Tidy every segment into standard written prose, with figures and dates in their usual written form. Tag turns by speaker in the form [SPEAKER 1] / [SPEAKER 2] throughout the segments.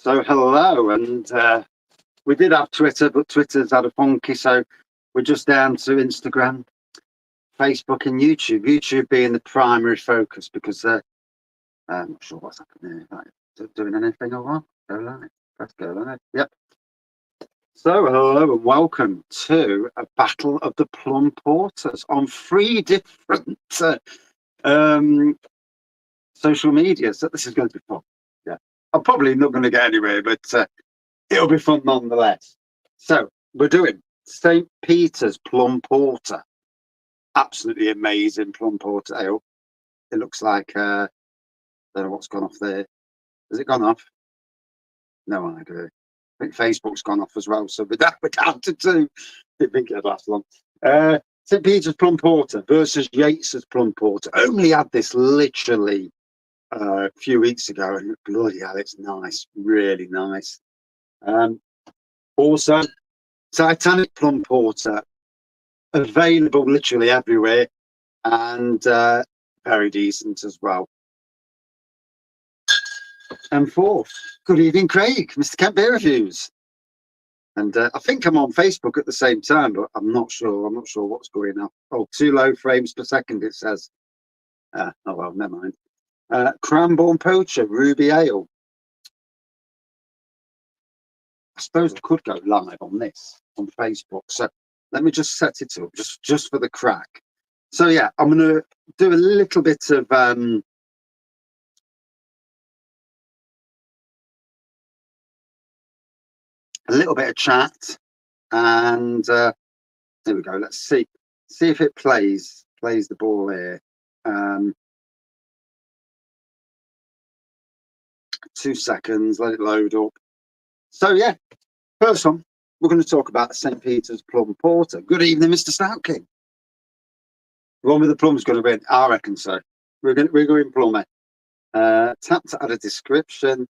[SPEAKER 1] So hello, and we did have Twitter, but Twitter's had a funky, so we're just down to Instagram, Facebook, and YouTube. YouTube being the primary focus because I'm not sure what's happening here. Like, doing anything or what? Go live. Let's go live. Yep. So hello and welcome to a battle of the Plum Porters on 3 different social media. So this is going to be fun. Yeah, I'm probably not going to get anywhere, but it'll be fun nonetheless. So we're doing St. Peter's Plum Porter. Absolutely amazing Plum Porter ale. It looks like I don't know what's gone off there. Has it gone off? No idea. I think Facebook's gone off as well, so we're down to 2. Didn't think it'd last long. St. Peter's Plum Porter versus Yates's Plum Porter. Only had this literally a few weeks ago, and bloody hell, it's nice, really nice. Also, Titanic Plum Porter, available literally everywhere, and very decent as well. And fourth, good evening, Craig, Mr. Kent Beer Reviews. And I think I'm on Facebook at the same time, but I'm not sure. I'm not sure what's going on. Oh, 2 low frames per second, it says. Oh, well, never mind. Cranbourne Poacher, Ruby Ale. I suppose I could go live on this, on Facebook. So let me just set it up, just for the crack. So, yeah, I'm going to do a little bit of... a little bit of chat, and there we go. Let's see if it plays the ball here. 2 seconds, let it load up. So yeah, first one, we're going to talk about St. Peter's Plum Porter. Good evening, Mr. Stout King. The one with the plum's going to win, I reckon so. We're going plummy. Tap to add a description.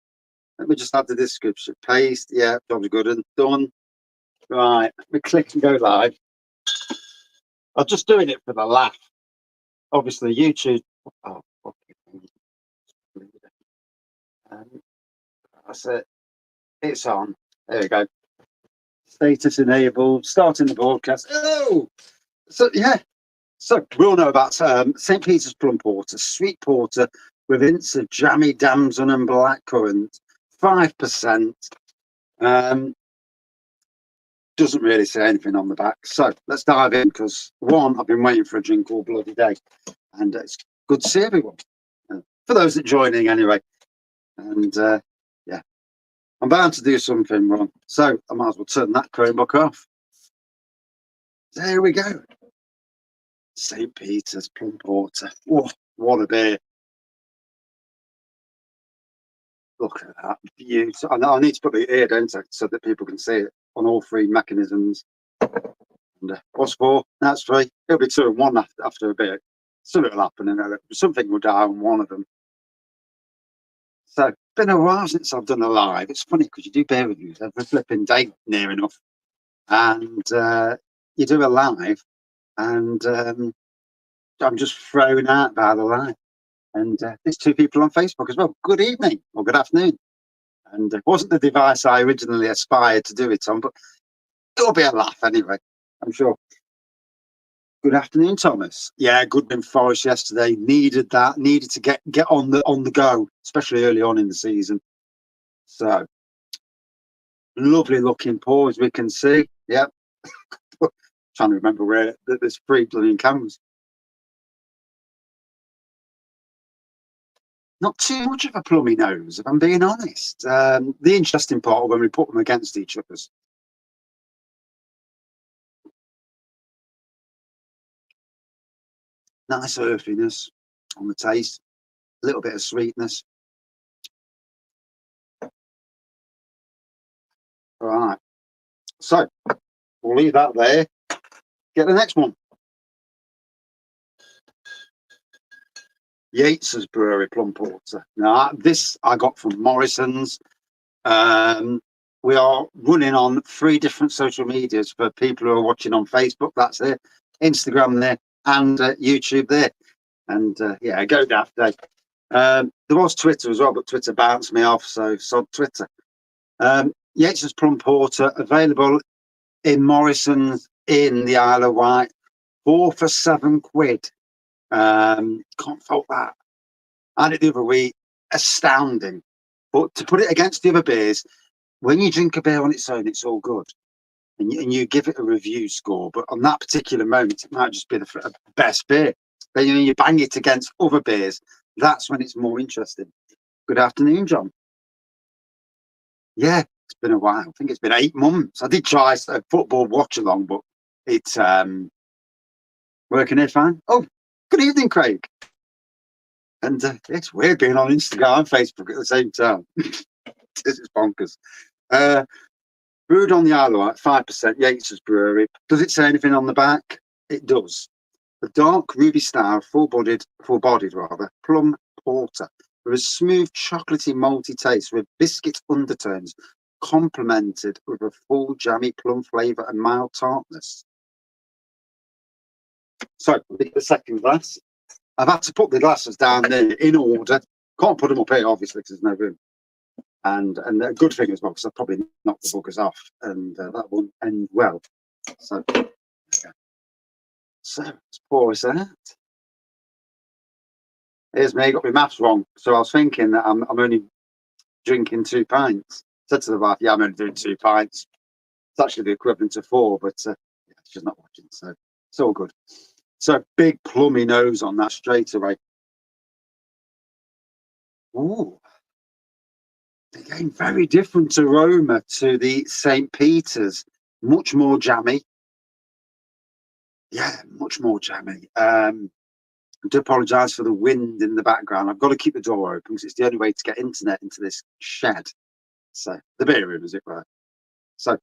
[SPEAKER 1] Let me just add the description. Paste. Yeah, job's good and done. Right, we click and go live. I'm just doing it for the laugh. Obviously, YouTube. Oh, that's it. It's on. There we go. Status enabled. Starting the broadcast. Oh, so yeah. So we all know about St. Peter's Plum Porter, sweet porter with hints of jammy damson and blackcurrant, 5%. Doesn't really say anything on the back. So let's dive in because one, I've been waiting for a drink all bloody day, and it's good to see everyone. For those that are joining anyway, and yeah, I'm bound to do something wrong, so I might as well turn that Chromebook off. There we go. St. Peter's Plum Porter. Oh, what a beer! Look at that, beautiful. I need to put it here, don't I, so that people can see it on all 3 mechanisms. And what's 4? That's 3. It'll be 2 and 1 after a bit. Something will happen, and something will die on one of them. So it's been a while since I've done a live. It's funny because you do beer reviews every flipping day near enough, and you do a live, and I'm just thrown out by the live. And there's 2 people on Facebook as well. Good evening or good afternoon. And it wasn't the device I originally aspired to do it on, but it'll be a laugh anyway, I'm sure. Good afternoon, Thomas. Yeah, Goodman Forest yesterday. Needed that. Needed to get on the go, especially early on in the season. So lovely looking pour, as we can see. Yep. Trying to remember where there's 3 blooming cameras. Not too much of a plummy nose, if I'm being honest. The interesting part when we put them against each other. Nice earthiness on the taste, a little bit of sweetness. All right, so we'll leave that there. Get the next one. Yates's Brewery Plum Porter. Now, this I got from Morrison's. We are running on 3 different social medias for people who are watching on Facebook. That's there, Instagram there, and YouTube there. And yeah, go daft day. There was Twitter as well, but Twitter bounced me off, so sod Twitter. Yates' Plum Porter, available in Morrison's in the Isle of Wight, 4 for £7. Can't fault that. I had it the other week, astounding. But to put it against the other beers, when you drink a beer on its own, it's all good. And you give it a review score. But on that particular moment, it might just be the best beer. Then you bang it against other beers. That's when it's more interesting. Good afternoon, John. Yeah, it's been a while. I think it's been 8 months. I did try a football watch along, but it's working here fine. Oh, good evening, Craig. And it's weird being on Instagram and Facebook at the same time. This is bonkers. Brewed on the Isle of Wight, 5%, Yates' Brewery. Does it say anything on the back? It does. A dark ruby style, full-bodied rather, plum porter with a smooth, chocolatey, malty taste with biscuit undertones, complemented with a full, jammy plum flavour and mild tartness. So, we'll get the second glass. I've had to put the glasses down there in order. Can't put them up here, obviously, because there's no room. And a good thing as well, because I've probably knocked the buggers off, and that won't end well. So, okay. So let's pour us out. Here's me, got my maths wrong. So I was thinking that I'm only drinking 2 pints. I said to the wife, yeah, I'm only doing 2 pints. It's actually the equivalent of 4, but yeah, she's not watching, so it's all good. So big plummy nose on that straight away. Ooh. Again, very different aroma to the St. Peter's. Much more jammy. Yeah, much more jammy. I do apologise for the wind in the background. I've got to keep the door open because it's the only way to get internet into this shed. So, the beer room, as it were. So,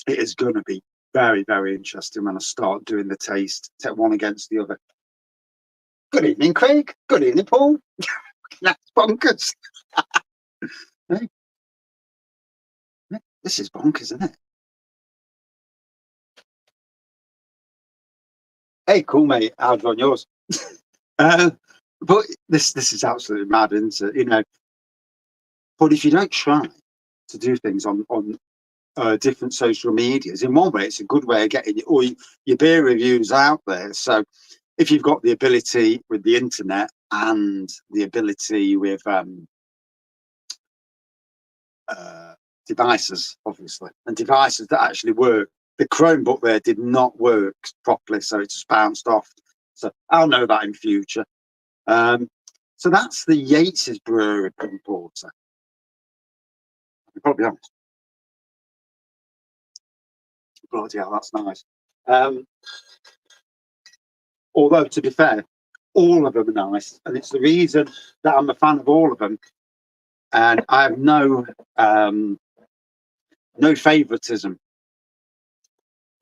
[SPEAKER 1] it is going to be very, very interesting when I start doing the taste, take one against the other. Good evening, Craig. Good evening, Paul. That's bonkers. Hey. This is bonkers, isn't it? Hey, cool, mate. How's on yours? But this is absolutely mad, isn't it? You know, but if you don't try to do things on different social medias, in one way, it's a good way of getting all your beer reviews out there. So if you've got the ability with the internet and the ability with devices, obviously, and devices that actually work. The Chromebook there did not work properly, so it just bounced off. So I'll know that in future. So that's the Yates' Brewery Plum Porter. I'll be probably honest. Bloody hell, that's nice. Although, to be fair, all of them are nice, and it's the reason that I'm a fan of all of them. And I have no favoritism,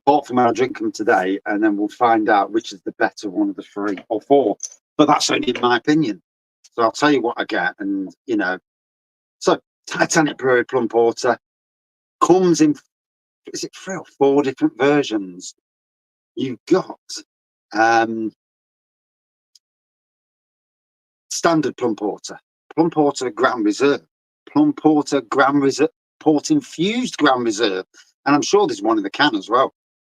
[SPEAKER 1] apart from when I drink them today, and then we'll find out which is the better one of the 3 or 4. But that's only in my opinion. So I'll tell you what I get, and you know. So Titanic Brewery Plum Porter comes in, is it 3 or 4 different versions? You've got standard Plum Porter Grand Reserve, Plum Porter Grand Reserve, Port Infused Grand Reserve, and I'm sure there's one in the can as well,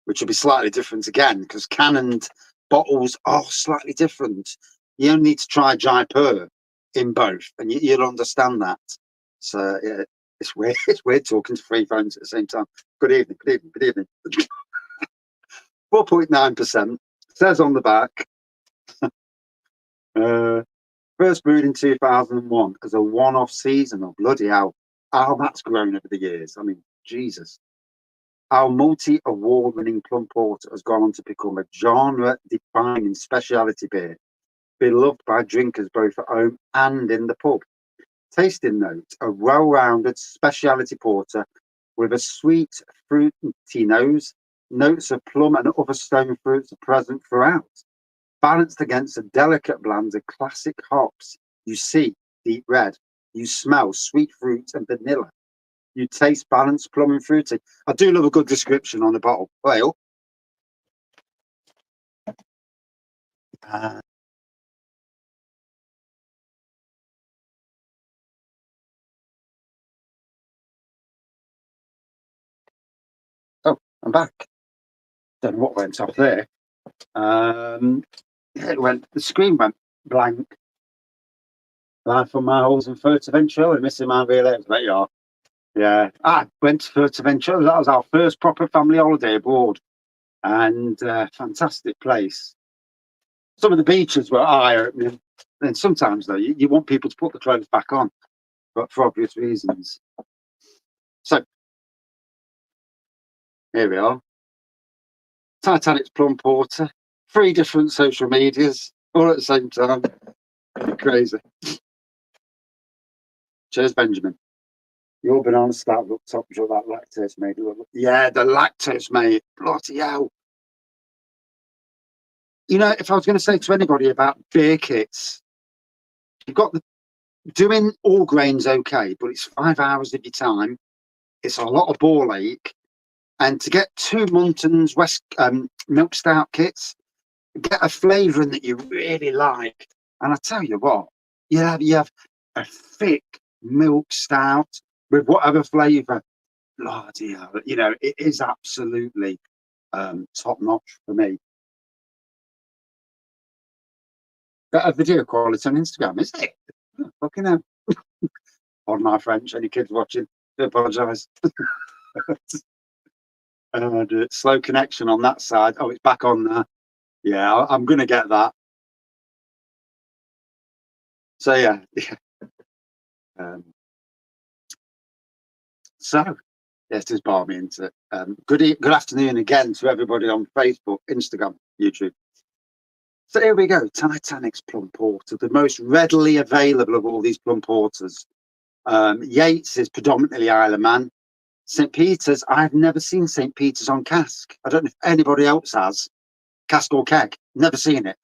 [SPEAKER 1] which will be slightly different again because can and bottles are slightly different. You only need to try Jaipur in both, and you'll understand that. So yeah, it's weird. It's weird talking to 3 phones at the same time. Good evening. Good evening. Good evening. 4.9% says on the back. First brewed in 2001 as a one-off seasonal. Bloody hell. How that's grown over the years. I mean, Jesus. Our multi-award-winning Plum Porter has gone on to become a genre-defining specialty beer, beloved by drinkers both at home and in the pub. Tasting notes: a well-rounded specialty porter with a sweet, fruity nose. Notes of plum and other stone fruits are present throughout, balanced against a delicate blend of classic hops. You see deep red. You smell sweet fruit and vanilla. You taste balanced plum and fruity. I do love a good description on the bottle. Well, I'm back. Don't know what went off there. The screen went blank. Live from my holes in Fuerteventura, missing my relays. There you are. Yeah, I went to Fuerteventura. That was our first proper family holiday abroad, and fantastic place. Some of the beaches were eye-opening, and sometimes though you want people to put the clothes back on, but for obvious reasons. So here we are. Titanic's Plum Porter. 3 different social medias all at the same time. Crazy. Cheers, Benjamin. Your banana stout looked top, sure that lactose made it look. Yeah, the lactose mate. Bloody hell. You know, if I was going to say to anybody about beer kits, you've got doing all grains okay, but it's 5 hours of your time. It's a lot of ball ache. And to get 2 Muntons West milk stout kits, get a flavouring that you really like. And I tell you what, you have a thick milk stout with whatever flavour. Bloody hell, you know, it is absolutely top notch for me. Better video quality on Instagram, is it? Oh, fucking hell. Pardon my French, any kids watching, I apologise. Slow connection on that side. Oh, it's back on there. Yeah, I'm going to get that. So, yeah. So, yes, this bar me into it. Good afternoon again to everybody on Facebook, Instagram, YouTube. So here we go. Titanic's Plum Porter, the most readily available of all these plum porters. Yates is predominantly Isle of Man. St. Peter's, I've never seen St. Peter's on cask. I don't know if anybody else has. Cask or keg, never seen it.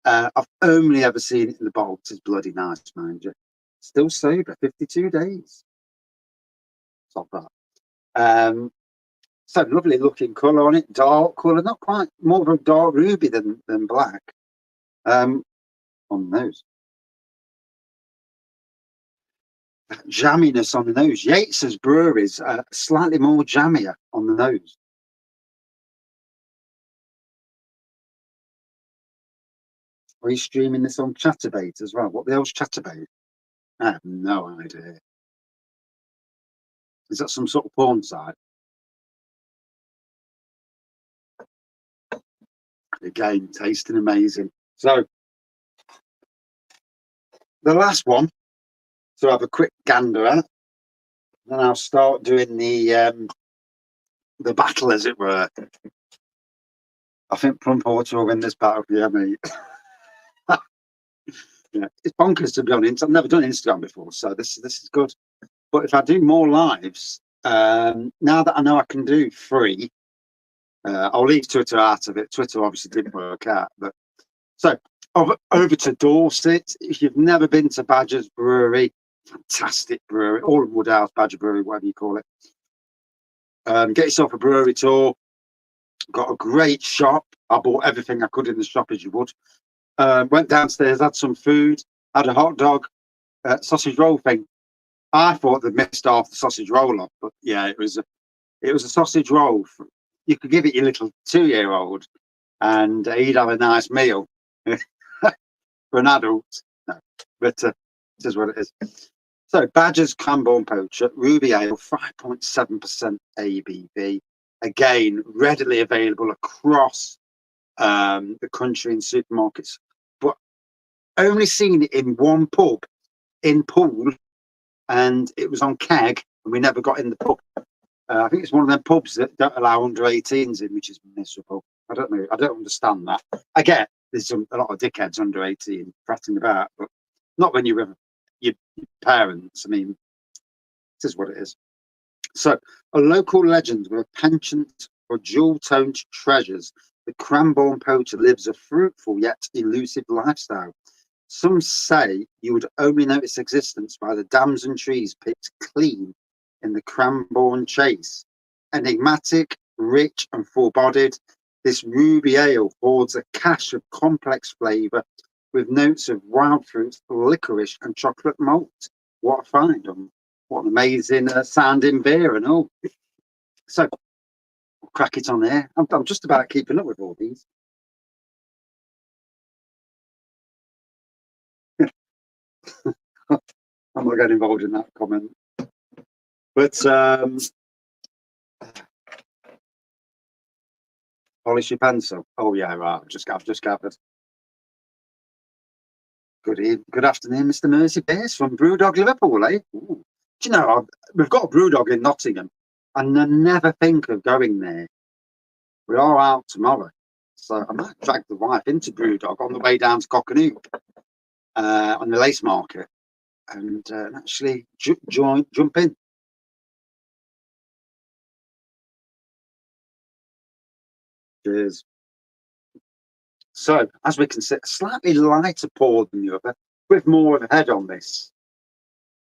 [SPEAKER 1] I've only ever seen it in the bottle. It's bloody nice, mind you. Still sober, 52 days. Stop that. So lovely looking colour on it, dark colour, not quite, more of a dark ruby than black. On those. Jamminess on the nose. Yates's Brewery's slightly more jammier on the nose. Are you streaming this on Chatterbait as well? What the hell's Chatterbait? I have no idea. Is that some sort of porn site? Again, tasting amazing. So the last one to have a quick gander at, then I'll start doing the battle, as it were. I think Plum Porter will win this battle. Yeah, mate. Yeah, it's bonkers to be honest. I've never done Instagram before, so this is good. But if I do more lives, now that I know I can do 3, I'll leave Twitter out of it. Twitter obviously didn't work out, but so over to Dorset. If you've never been to Badger's Brewery, fantastic brewery, all of Woodhouse, Badger Brewery, whatever you call it. Get yourself a brewery tour. Got a great shop. I bought everything I could in the shop, as you would. Went downstairs, had some food, had a hot dog, sausage roll thing. I thought they'd missed half the sausage roll off, but yeah, it was a sausage roll. You could give it your little 2-year-old, and he'd have a nice meal. For an adult, no, but it is what it is. So Badger's Cranbourne Poacher, Ruby Ale, 5.7% ABV. Again, readily available across the country in supermarkets, but only seen it in one pub in Poole, and it was on keg, and we never got in the pub. I think it's one of them pubs that don't allow under 18s in, which is miserable. I don't know. I don't understand that. I get there's a lot of dickheads under 18 fratting about, but not when you're with your parents. I mean, this is what it is. So, a local legend with a penchant for jewel-toned treasures, the Cranbourne Poacher lives a fruitful yet elusive lifestyle. Some say you would only know its existence by the dams and trees picked clean in the Cranbourne Chase. Enigmatic, rich and full-bodied, this ruby ale hoards a cache of complex flavour with notes of wild fruits, licorice and chocolate malt. What a find! What an amazing sounding beer and all. So, crack it on here. I'm just about keeping up with all these. I'm not getting involved in that comment. But polish your pencil. Oh yeah, right. I've just gathered. Good afternoon, Mr. Mersey Pierce from Brewdog Liverpool, eh? Ooh. Do you know, we've got a Brewdog in Nottingham, and I never think of going there. We are out tomorrow, so I might drag the wife into Brewdog on the way down to Cockanook on the Lace Market, and actually jump in. Cheers. So, as we can see, a slightly lighter pour than the other, with more of a head on this.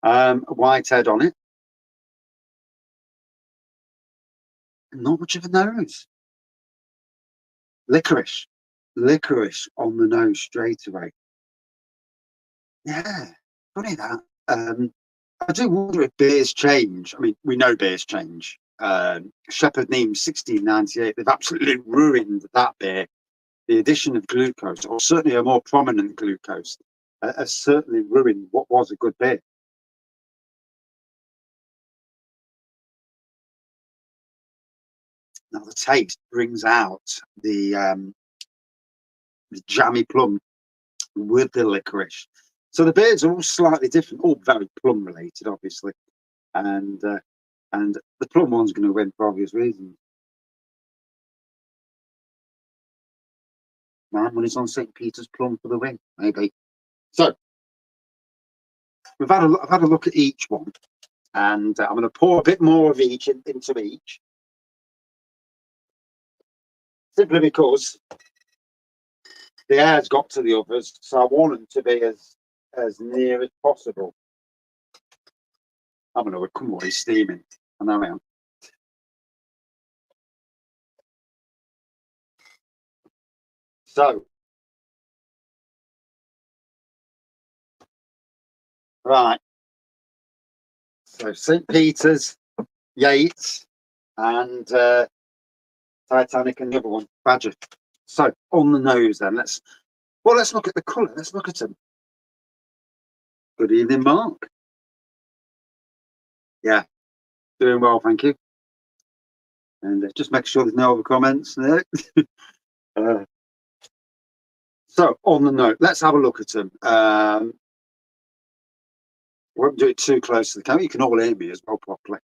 [SPEAKER 1] A white head on it. Not much of a nose. Licorice on the nose straight away. Yeah, funny that. I do wonder if beers change. I mean, we know beers change. Shepherd Neame 1698, they've absolutely ruined that beer. The addition of glucose, or certainly a more prominent glucose, has certainly ruined what was a good beer. Now the taste brings out the jammy plum with the licorice. So the beers are all slightly different, all very plum related, obviously, and the plum one's going to win for obvious reasons. My money's on St. Peter's Plum for the win, maybe. So I've had a look at each one, and I'm going to pour a bit more of each into each, simply because the air's got to the others, so I want them to be as near as possible. I'm going to come away steaming. I know I am. So, right. So St. Peter's, Yates, and Titanic, and the other one, Badger. So on the nose, then let's look at the colour. Let's look at them. Good evening, Mark. Yeah, doing well, thank you. And just make sure there's no other comments there. So on the note, let's have a look at them. Won't do it too close to the camera. You can all hear me as well properly.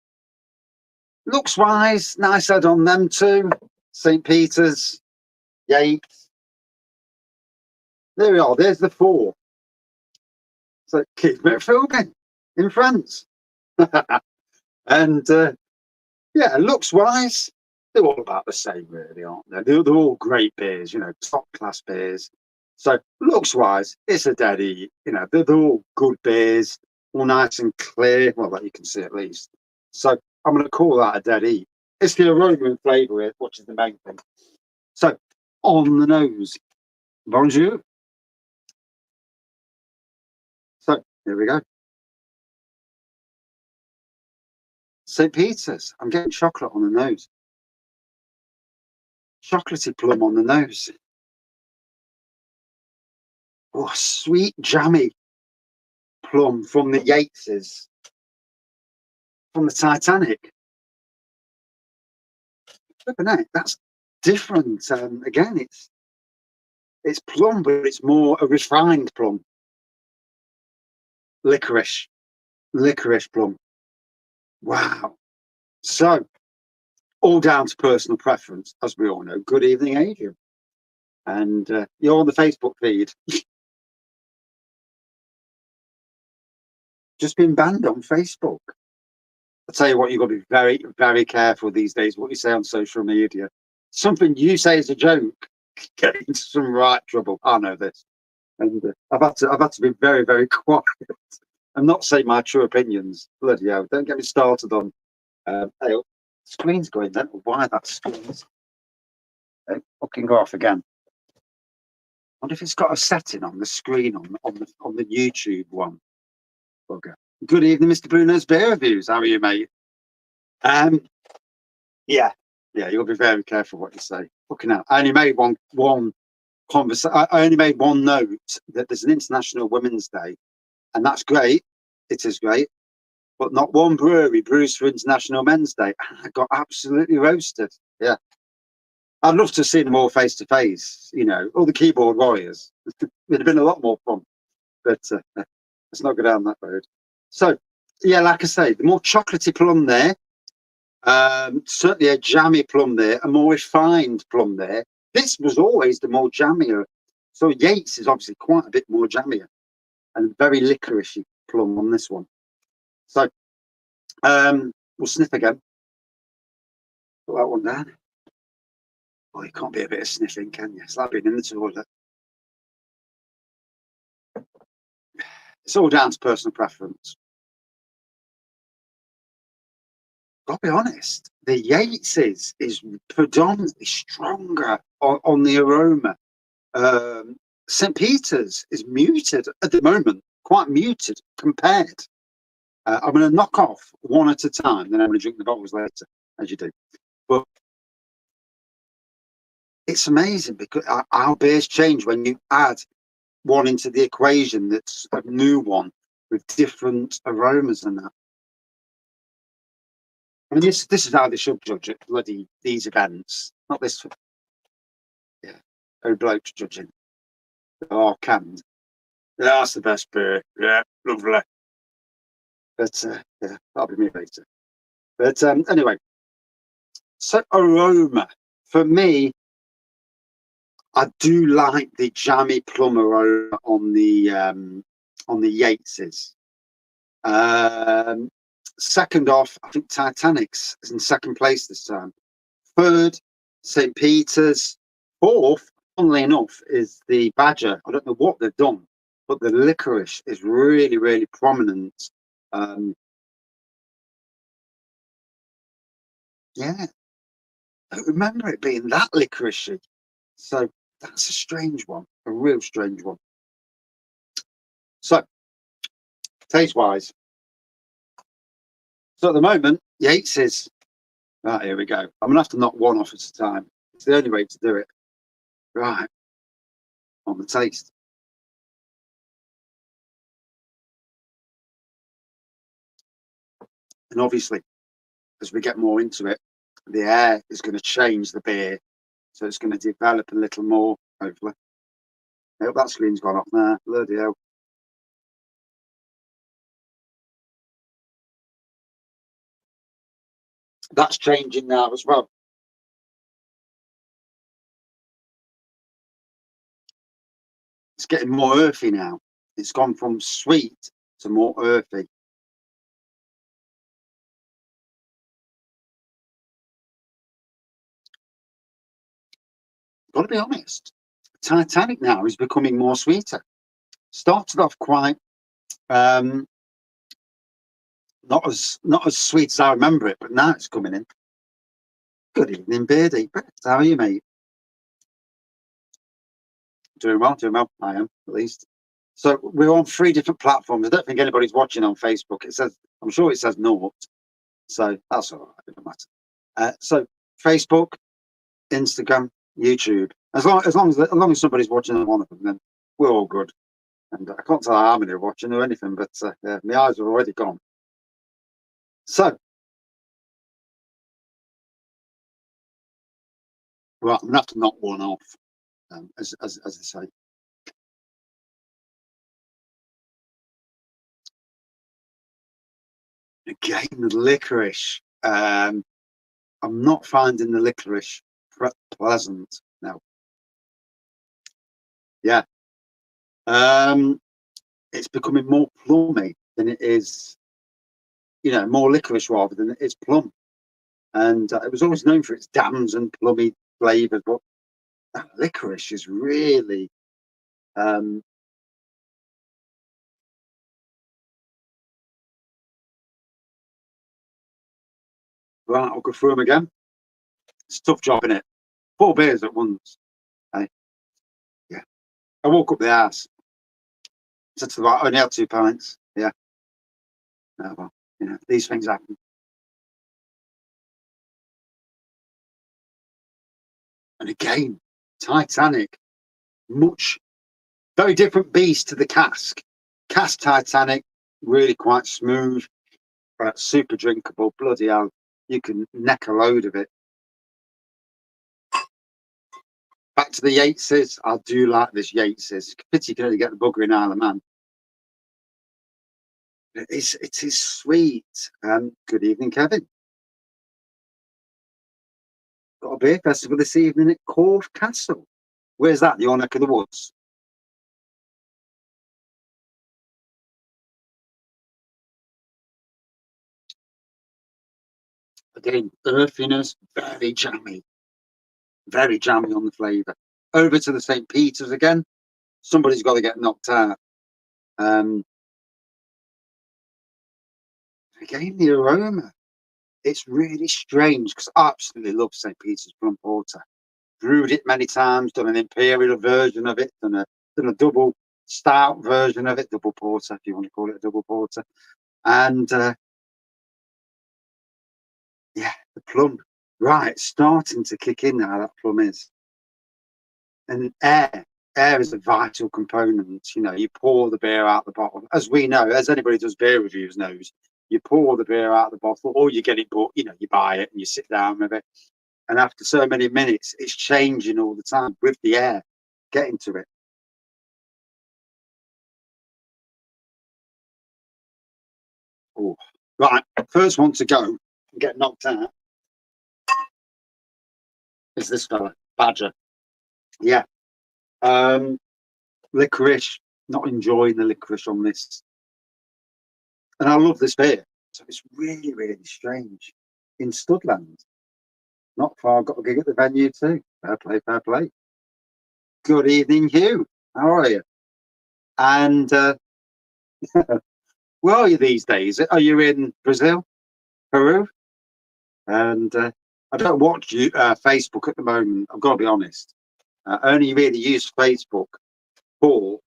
[SPEAKER 1] Looks wise, nice head on them too. St. Peter's, Yates. There we are. There's the four. So Keith McPhilbin in France. And yeah, looks wise, they're all about the same, really, aren't they? They're all great beers, you know, top class beers. So looks wise, it's a dead eat. You know, they're all good beers, all nice and clear. Well, that you can see at least. So I'm going to call that a dead eat. It's the aroma and flavour, which is the main thing. So on the nose, bonjour. So here we go. St. Peter's. I'm getting chocolate on the nose. Chocolatey plum on the nose. Oh, sweet jammy plum from the Yateses, from the Titanic. That's different. Again, it's plum, but it's more a refined plum. Licorice plum. Wow. So, all down to personal preference, as we all know. Good evening, Adrian. And you're on the Facebook feed. Just been banned on Facebook. I tell you what, you've got to be very, very careful these days what you say on social media. Something you say is a joke, get into some right trouble. I know this, and I've had to be very, very quiet and not say my true opinions. Bloody hell! Don't get me started on. Hey, screen's going then. Why that screen's fucking go off again? I wonder if it's got a setting on the screen on the YouTube one. Bugger. Good evening, Mr. Bruno's Beer Reviews. How are you, mate? Yeah, Yeah, you'll be very careful what you say. Fucking hell. I only made one conversation. I only made one note that there's an International Women's Day, and that's great. It is great, but not one brewery brews for International Men's Day. I got absolutely roasted. Yeah, I'd love to see them all face to face. You know, all the keyboard warriors. It'd have been a lot more fun, but let's not go down that road. So, yeah, like I say, the more chocolatey plum there. Certainly a jammy plum there, a more refined plum there. This was always the more jammier. So Yates is obviously quite a bit more jammier and very licoricey plum on this one. So we'll sniff again. Put that one down. Oh, you can't be a bit of sniffing, can you? It's like being in the toilet. It's all down to personal preference. I'll be honest, the Yates is predominantly stronger on the aroma. St. Peter's is muted at the moment, quite muted compared. I'm going to knock off one at a time, then I'm going to drink the bottles later, as you do. But it's amazing because our beers change when you add one into the equation that's a new one with different aromas and that. I mean, this is how they should judge it, bloody these events, not this. Yeah, oh, blokes judging. Oh, canned. Yeah, that's the best beer. Yeah, lovely. But yeah, that'll be me later. But anyway, so aroma for me, I do like the jammy plum aroma on the Yateses. Second off, I think Titanic's is in second place this time. Third, St. Peter's. Fourth, funnily enough, is the Badger. I don't know what they've done, but the licorice is really, really prominent. Yeah, I don't remember it being that licoricey. So that's a strange one, a real strange one. So, taste wise. So at the moment, Yates is, right, here we go. I'm going to have to knock one off at a time. It's the only way to do it. Right, on the taste. And obviously, as we get more into it, the air is going to change the beer. So it's going to develop a little more, hopefully. I hope that screen's gone off now. Bloody hell. That's changing now as well. It's getting more earthy now. It's gone from sweet to more earthy. Got to be honest, Titanic now is becoming more sweeter. Started off quite not as sweet as I remember it, but now it's coming in. Good evening, Beardy. How are you, mate? Doing well, doing well. I am, at least. So we're on 3 different platforms. I don't think anybody's watching on Facebook. It says, I'm sure it says naught. So that's all right. It doesn't matter. So Facebook, Instagram, YouTube. As long as somebody's watching on one of them, then we're all good. And I can't tell how many are watching or anything, but yeah, my eyes are already gone. So, right, I'm gonna have to knock one off, as I say. Again, the licorice. I'm not finding the licorice pleasant now. Yeah, it's becoming more plummy than it is, more licorice rather than it is plum. And it was always known for its dams and plummy flavours, but that licorice is really um, right. I'll go through them again. It's a tough job, isn't it? 4 beers at once. Hey, yeah. I woke up the ass. Said to the right, I only had 2 pints. Yeah. Oh, well, these things happen. And again, Titanic, very different beast to the cask. Cask Titanic, really quite smooth, super drinkable. Bloody hell, you can neck a load of it. Back to the Yateses. I do like this Yateses. Pity you can only get the bugger in Isle of Man. It is sweet. Good evening, Kevin. Got a beer festival this evening at Corfe Castle. Where's that? Your neck of the woods? Again, earthiness, very jammy on the flavour. Over to the St. Peter's again. Somebody's got to get knocked out. Again, the aroma. It's really strange because I absolutely love St. Peter's Plum Porter. Brewed it many times, done an imperial version of it, done a double stout version of it, double porter, if you want to call it a double porter. And yeah, the plum, right, starting to kick in now, that plum is. And air is a vital component. You know, you pour the beer out the bottle, as we know, as anybody does beer reviews knows, you pour the beer out the bottle, or you get it bought, you know, you buy it and you sit down with it. And after so many minutes, it's changing all the time with the air getting to it. Oh, right, first one to go and get knocked out is this fella, Badger. Yeah. Licorice, not enjoying the licorice on this. And I love this beer. So it's really, really strange. In Studland, not far, got a gig at the venue too. Fair play, fair play. Good evening, Hugh. How are you? And where are you these days? Are you in Brazil, Peru? And I don't watch Facebook at the moment. I've got to be honest. I only really use Facebook for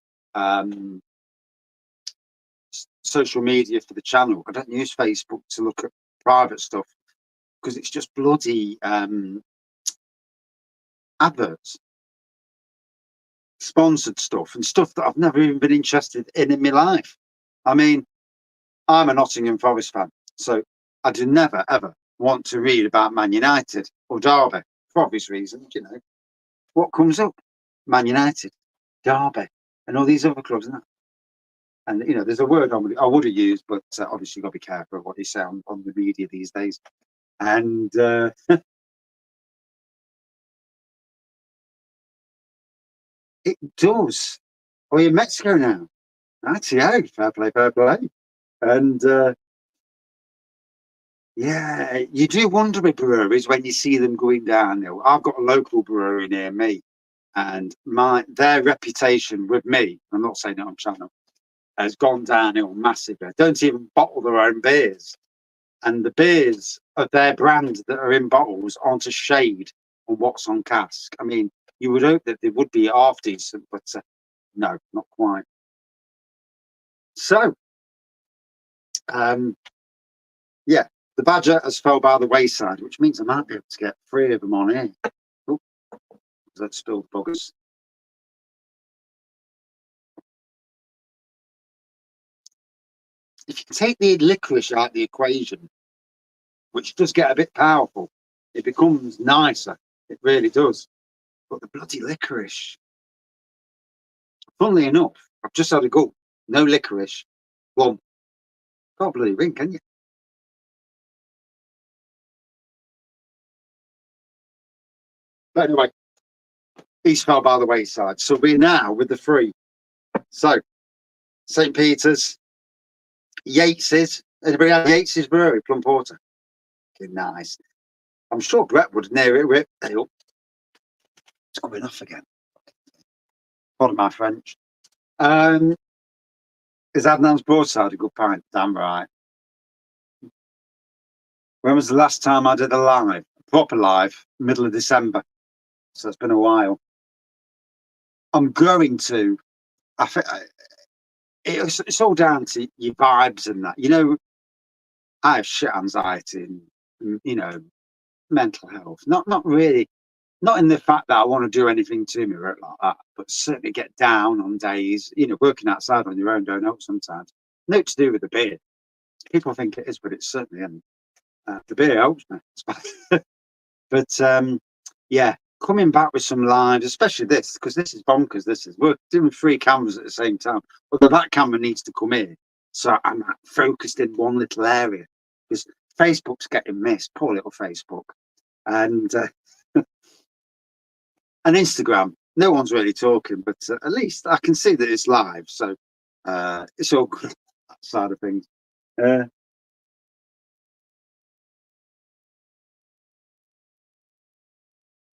[SPEAKER 1] social media for the channel. I don't use Facebook to look at private stuff because it's just bloody adverts, sponsored stuff, and stuff that I've never even been interested in my life. I mean, I'm a Nottingham Forest fan, so I do never ever want to read about Man United or Derby for obvious reasons. You know what comes up: Man United, Derby, and all these other clubs, and you know, there's a word I would have used, but obviously, you've got to be careful of what you say on the media these days. And it does. Oh, you're in Mexico now. That's yeah, fair play, fair play. And yeah, you do wonder with breweries when you see them going downhill. I've got a local brewery near me, and their reputation with me, I'm not saying it on channel, has gone downhill massively. They don't even bottle their own beers. And the beers of their brand that are in bottles aren't a shade on what's on cask. I mean, you would hope that they would be half decent, but no, not quite. So, yeah, the Badger has fell by the wayside, which means I might be able to get 3 of them on here. Oh, that spilled buggers. If you take the licorice out of the equation, which does get a bit powerful, it becomes nicer. It really does. But the bloody licorice, funnily enough, I've just had a go. No licorice. Well, can't bloody ring, can you? But anyway, he's fell by the wayside. So we're now with the 3. So St. Peter's, Yates's. Anybody have Yates's Brewery, Plum Porter? Okay, nice. I'm sure Brett would near it with it. It's coming off again. Pardon my French. Is Adnan's Broadside a good pint? Damn right. When was the last time I did a live? A proper live? Middle of December. So it's been a while. I'm going to. It's all down to your vibes and that. You know, I have shit anxiety and, you know, mental health. Not really not in the fact that I want to do anything to me like that, but certainly get down on days, working outside on your own don't help sometimes. No to do with the beer. People think it is, but it certainly isn't. The beer helps me. But yeah, coming back with some lives, especially this, because this is bonkers. We're doing 3 cameras at the same time. Although that camera needs to come in, so I'm focused in one little area because Facebook's getting missed. Poor little Facebook, and and Instagram. No one's really talking, but at least I can see that it's live, so it's all good. That side of things.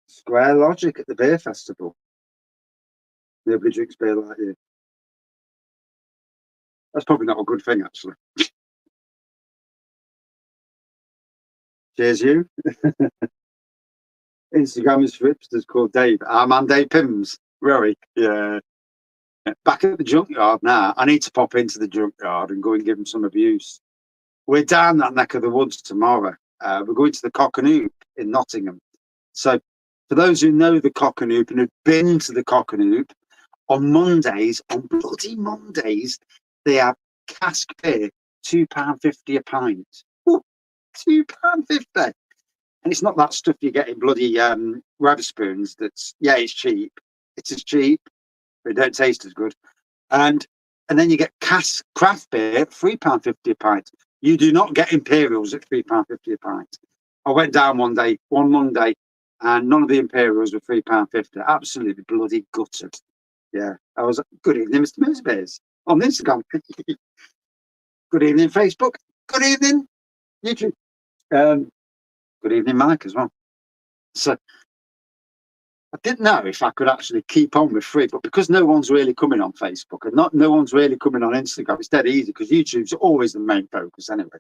[SPEAKER 1] Square logic at the beer festival. Nobody drinks beer like you. That's probably not a good thing, actually. Cheers, you. Instagram is for hipsters called Dave. Our man Dave Pims. Rory. Yeah. Back at the junkyard now. I need to pop into the junkyard and go and give him some abuse. We're down that neck of the woods tomorrow. We're going to the Cock and Hoop in Nottingham. So, for those who know the Cock and Hoop and have been to the Cock and Hoop, on bloody Mondays, they have cask beer, £2.50 a pint. Ooh, £2.50. And it's not that stuff you get in bloody Wetherspoons that's, it's cheap. It's as cheap, but it don't taste as good. And then you get cask craft beer, £3.50 a pint. You do not get Imperials at £3.50 a pint. I went down one Monday, and none of the Imperials were £3.50. Absolutely bloody gutted. Yeah, I was good evening, Mr. Moosebears on Instagram. Good evening, Facebook. Good evening, YouTube. Good evening, Mike, as well. So I didn't know if I could actually keep on with 3, but because no one's really coming on Facebook and no one's really coming on Instagram, it's dead easy because YouTube's always the main focus anyway.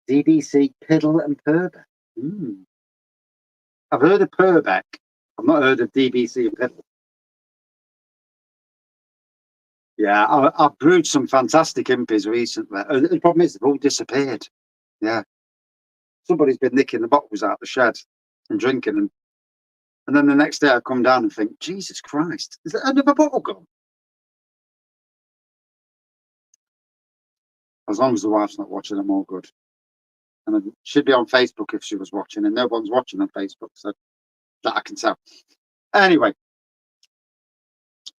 [SPEAKER 1] DDC Piddle and Purbeck. I've heard of Purbeck. I've not heard of DBC and Piddle. Yeah, I've brewed some fantastic impies recently. The problem is they've all disappeared. Yeah. Somebody's been nicking the bottles out the shed and drinking them. And then the next day I come down and think, Jesus Christ, is there another bottle gone? As long as the wife's not watching, I'm all good. And she'd be on Facebook if she was watching, and no one's watching on Facebook, so that I can tell. Anyway,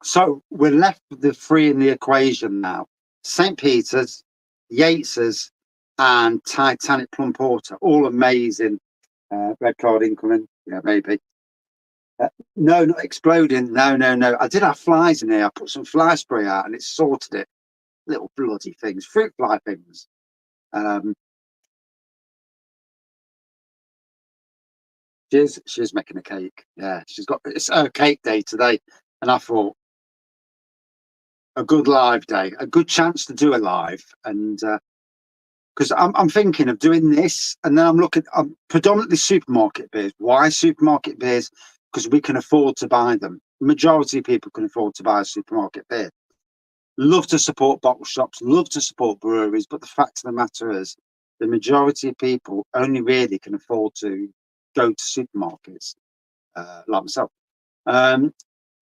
[SPEAKER 1] so we're left with the 3 in the equation now. St. Peter's, Yates's, and Titanic Plum Porter. All amazing. Red card incoming. Yeah, maybe. No, not exploding. No. I did have flies in here. I put some fly spray out and it sorted it. Little bloody things. Fruit fly things. She's making a cake. Yeah, it's her cake day today. And I thought, a good live day, a good chance to do a live. And because I'm thinking of doing this, and then I'm predominantly supermarket beers. Why supermarket beers? Because we can afford to buy them. Majority of people can afford to buy a supermarket beer. Love to support bottle shops, love to support breweries, but the fact of the matter is, the majority of people only really can afford to go to supermarkets, like myself. But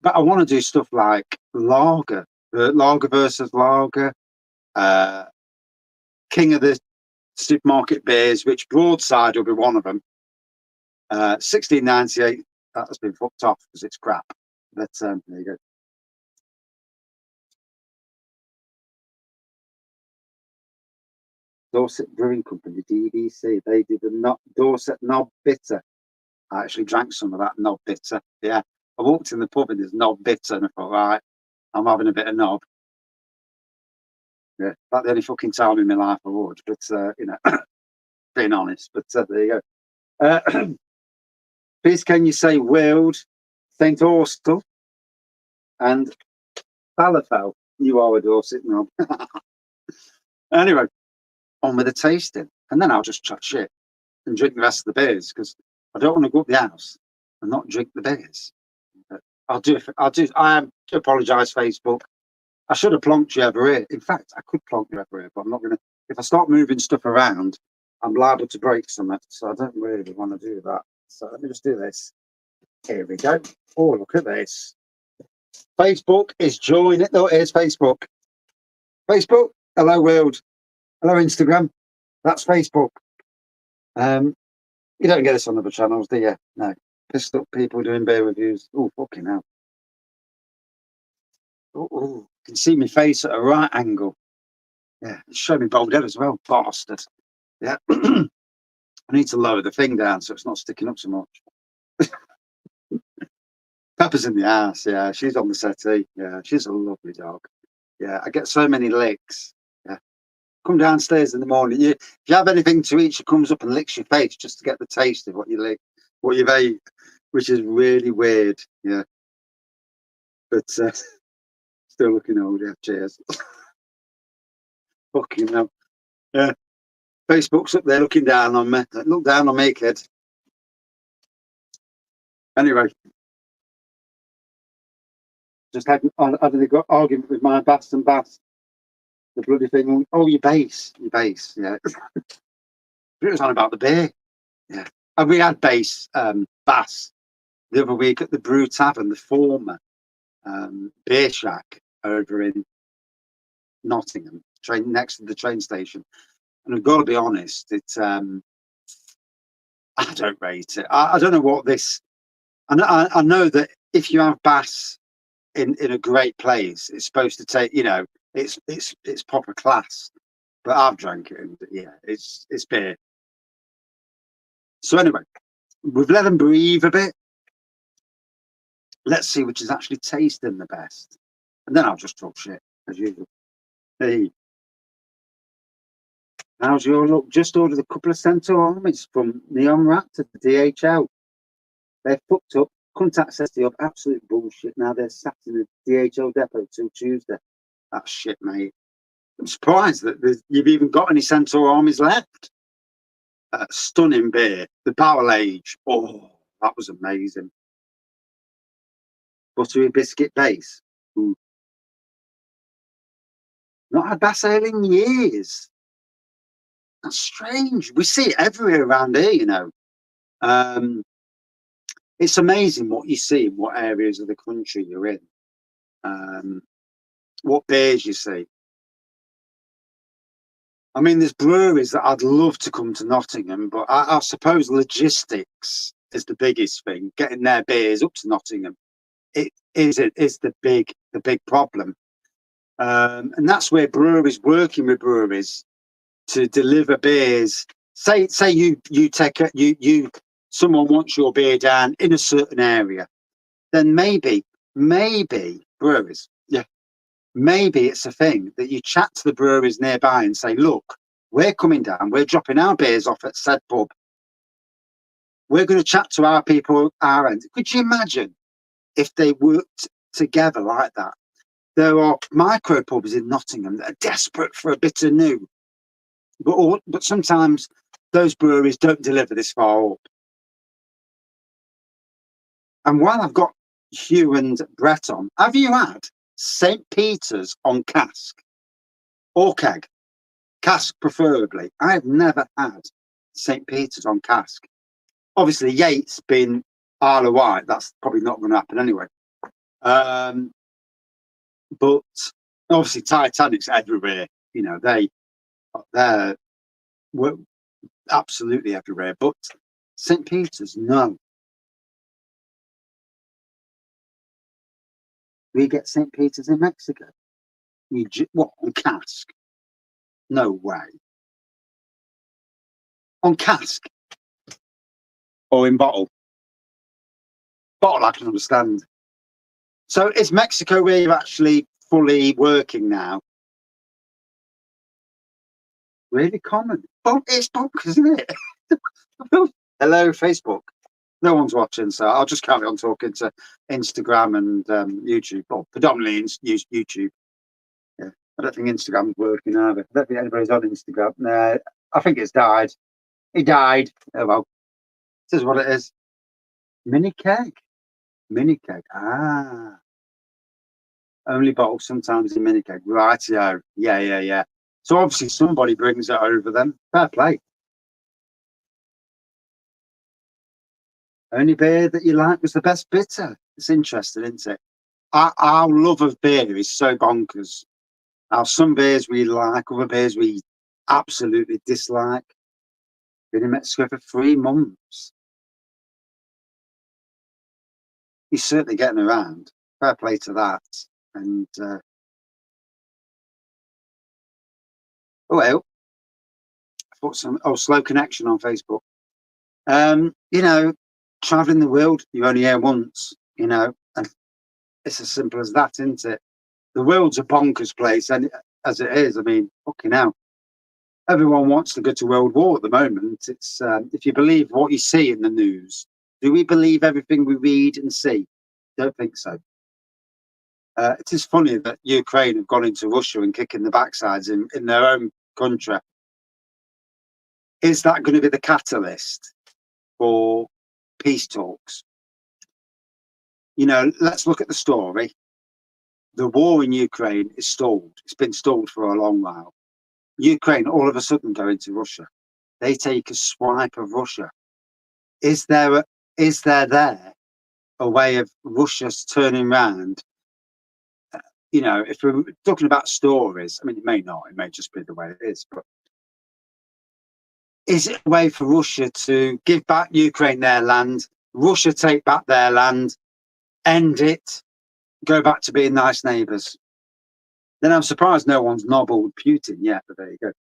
[SPEAKER 1] I want to do stuff like lager versus lager, king of the supermarket beers, which Broadside will be one of them. 1698, that has been fucked off because it's crap. But there you go. Dorset Brewing Company, DDC, they did a Dorset Knob Bitter. I actually drank some of that knob bitter. Yeah, I walked in the pub and there's knob bitter, and I thought, right, I'm having a bit of knob. Yeah, that's the only fucking time in my life I would, but being honest. But there you go. Please, can you say Weald, St Austell, and Falafel? You are a Dorset knob. Anyway, on with the tasting, and then I'll just chat shit and drink the rest of the beers because I don't want to go up the house and not drink the beers. But I'll do. I am to apologise, Facebook. I should have plonked you over here. In fact, I could plonk you over here, but I'm not going to. if I start moving stuff around, I'm liable to break something. So I don't really want to do that. So let me just do this. Here we go. Oh, look at this. Facebook is joining it. Oh, here's Facebook. Facebook. Hello, world. Hello, Instagram. That's Facebook. You don't get this on other channels, do you? No. Pissed up people doing beer reviews. Oh, fucking hell. Oh, you can see my face at a right angle. Yeah, show me bald head as well, bastard. Yeah. I need to lower the thing down so it's not sticking up so much. Pepper's in the house, yeah. She's on the settee. Yeah, she's a lovely dog. Yeah, I get so many licks. Yeah. Come downstairs in the morning. If you have anything to eat, she comes up and licks your face just to get the taste of what you lick, what you've ate, which is really weird. Yeah. But still looking old, yeah. Cheers. Fucking hell. Yeah. Facebook's up there looking down on me. Look down on me, kid. Anyway, just had an argument with my Bass and Bass. The bloody thing. Oh, your base. Yeah. It was on about the beer. Yeah. And we had Bass the other week at the Brew Tavern, the former beer shack over in Nottingham, next to the train station. And I've got to be honest, it's I don't rate it. I don't know what this. I know that if you have Bass in a great place, it's supposed to take, it's proper class. But I've drank it, and yeah, it's beer. So anyway, we've let them breathe a bit. Let's see which is actually tasting the best, and then I'll just talk shit as usual. Hey, how's your look? Just ordered a couple of Centaur armies from Neon Rat to the DHL. They're fucked up. Couldn't access the hub. Absolute bullshit. Now they're sat in the DHL depot till Tuesday. That's shit, mate. I'm surprised that you've even got any Centaur armies left. Stunning beer. The Barrel Age. Oh, that was amazing. Buttery biscuit base. Ooh. Not had Bass Ale in years. That's strange. We see it everywhere around here, It's amazing what you see in what areas of the country you're in. What beers you see. I mean, there's breweries that I'd love to come to Nottingham, but I suppose logistics is the biggest thing. Getting their beers up to Nottingham, it is the big problem, and that's where breweries working with breweries to deliver beers. Say you take someone wants your beer down in a certain area, then maybe breweries, yeah. Maybe it's a thing that you chat to the breweries nearby and say, look, we're coming down, we're dropping our beers off at said pub. We're going to chat to our people our end. Could you imagine if they worked together like that? There are micro pubs in Nottingham that are desperate for a bit of new. But sometimes those breweries don't deliver this far up. And while I've got Hugh and Brett on, have you had St. Peter's on cask or keg? Cask preferably. I have never had St. Peter's on cask. Obviously, Yates being Isle of Wight, that's probably not going to happen anyway. But obviously, Titanic's everywhere. They're absolutely everywhere. But St. Peter's, no. We get St. Peter's in Mexico. What, on cask? No way. On cask? Or in bottle? Bottle, I can understand. So is Mexico where you're actually fully working now? Really common. It's bonkers, isn't it? Hello, Facebook. No one's watching, so I'll just carry on talking to Instagram and YouTube. Well, predominantly use YouTube. Yeah, I don't think Instagram's working either. I don't think anybody's on Instagram. No, I think it's died. He died. Oh well, this is what it is. Mini keg. Mini keg. Ah, only bottle sometimes in mini keg. Rightio. Yeah. So obviously somebody brings it over them. Fair play. Only beer that you like was the best bitter. It's interesting, isn't it? Our love of beer is so bonkers. Now, some beers we like, other beers we absolutely dislike. Been in Mexico for 3 months. He's certainly getting around. Fair play to that. And well, I thought slow connection on Facebook. You know, traveling the world, you're only here once. You know, and it's as simple as that, isn't it? The world's a bonkers place, and as it is, I mean, fucking hell. Everyone wants to go to World War at the moment. It's if you believe what you see in the news, do we believe everything we read and see? Don't think so. It is funny that Ukraine have gone into Russia and kicking the backsides in their own country. Is that going to be the catalyst for peace talks? You know, let's look at the story. The war in Ukraine is stalled. It's been stalled for a long while. Ukraine all of a sudden go into Russia. They take a swipe of Russia. Is there a way of Russia's turning around? You know, if we're talking about stories, I mean, it may not. It may just be the way it is. But is it a way for Russia to give back Ukraine their land? Russia take back their land, end it, go back to being nice neighbours? Then I'm surprised no one's nobbled Putin yet. But there you go.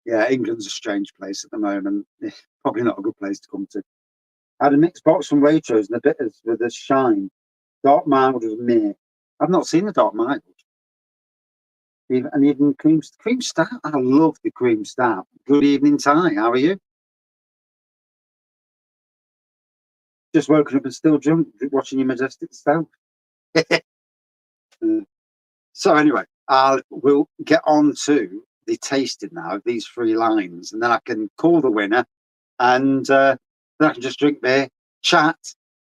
[SPEAKER 1] Yeah, England's a strange place at the moment. Probably not a good place to come to. I had a mixed box from Waitrose and a bitters with a shine. Dark mild was meh. I've not seen the dark mild. Even cream stout. I love the cream stout. Good evening, Ty. How are you? Just woken up and still drunk, watching your majestic self. So anyway, we'll get on to the tasting now of these 3 lines, and then I can call the winner, and then I can just drink beer, chat,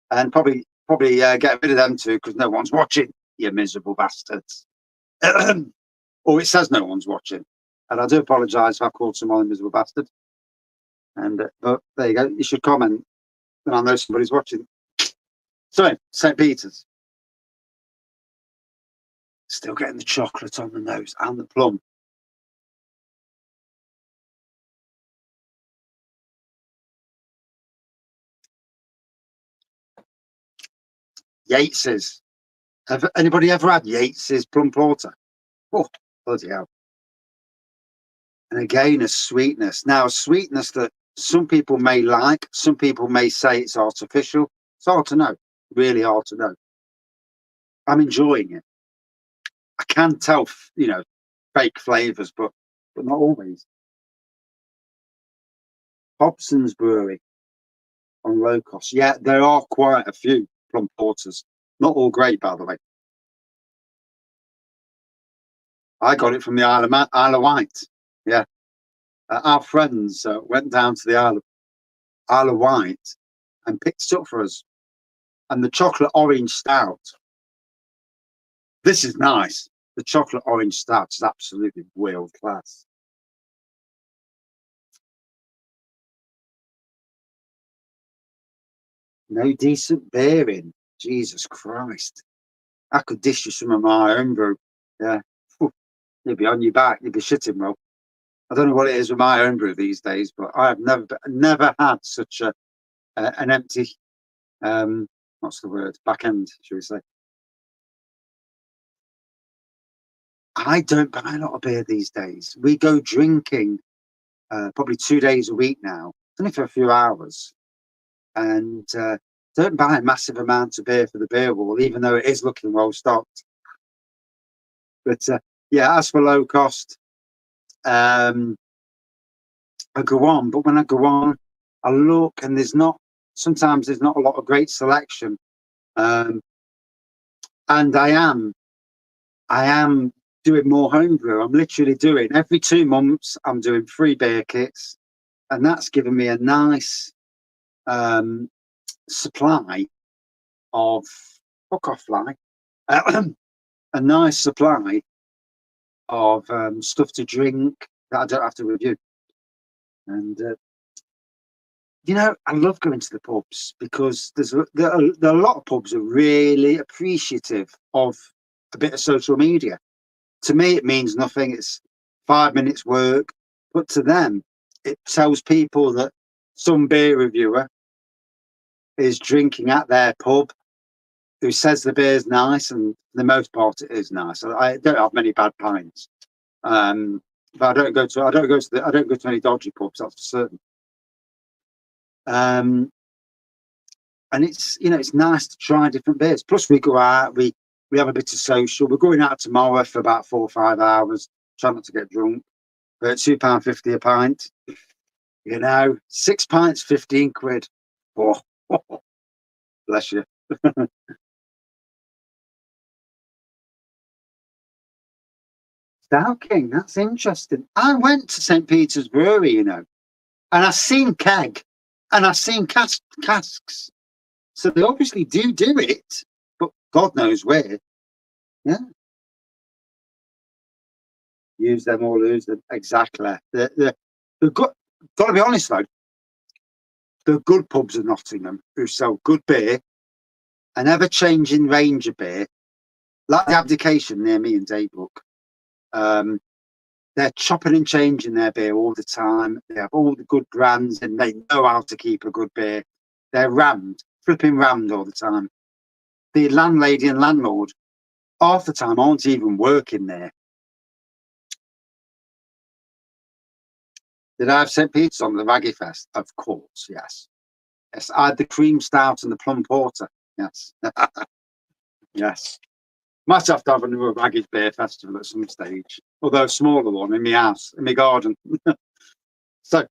[SPEAKER 1] and probably get rid of them too because no one's watching. You miserable bastards. Or it says no one's watching, and I do apologise if I called someone a miserable bastard. And but there you go. You should comment, and I know somebody's watching. So St. Peter's, still getting the chocolate on the nose and the plum. Yates's. Have anybody ever had Yates's plum porter? Oh, bloody hell. And again, a sweetness. Now, a sweetness that some people may like, some people may say it's artificial. It's hard to know, really hard to know. I'm enjoying it. I can tell, you know, fake flavours, but not always. Hobson's Brewery on low cost. Yeah, there are quite a few plum porters. Not all great, by the way. I got it from the Isle of Wight. Yeah. Our friends went down to the Isle of Wight and picked it up for us. And the chocolate orange stout. This is nice. The chocolate orange stout is absolutely world class. No decent beer in. Jesus Christ. I could dish you some of my own brew. Yeah. You'd be on your back. You'd be shitting, well. I don't know what it is with my own brew these days, but I have never had such an empty what's the word? Back end, should we say? I don't buy a lot of beer these days. We go drinking probably 2 days a week now, only for a few hours, and don't buy massive amounts of beer for the beer wall, even though it is looking well stocked. But yeah, as for low cost, I go on, but when I go on, I look, and sometimes there's not a lot of great selection. And I am doing more homebrew. I'm literally doing every 2 months, I'm doing 3 beer kits, and that's given me a nice supply of fuck off fly a nice supply of stuff to drink that I don't have to review. And I love going to the pubs because there are a lot of pubs are really appreciative of a bit of social media. To me, it means nothing. It's 5 minutes work, but to them, it tells people that some beer reviewer is drinking at their pub, who says the beer's nice, and for the most part, it is nice. I don't have many bad pints, but I don't go to any dodgy pubs. That's for certain. And it's nice to try different beers. Plus, we go out, we have a bit of social. We're going out tomorrow for about 4 or 5 hours. Try not to get drunk. But £2.50 a pint. 6 pints, 15 quid. Oh, bless you. Stout King, that's interesting. I went to St. Peter's Brewery, and I seen keg, and I seen casks. So they obviously do it, but God knows where. Yeah. Use them or lose them. Exactly. The good, got to be honest though, the good pubs of Nottingham who sell good beer, an ever-changing range of beer, like the Abdication near me in Daybrook. They're chopping and changing their beer all the time. They have all the good brands and they know how to keep a good beer. They're flipping rammed all the time. The landlady and landlord, half the time, aren't even working there. Did I have St. Peter's on the Wraggy Fest? Of course, yes. Yes, I had the cream stout and the plum porter. Yes. Yes. Might have to have another Wraggy's Beer Festival at some stage, although a smaller one in my house, in my garden. So,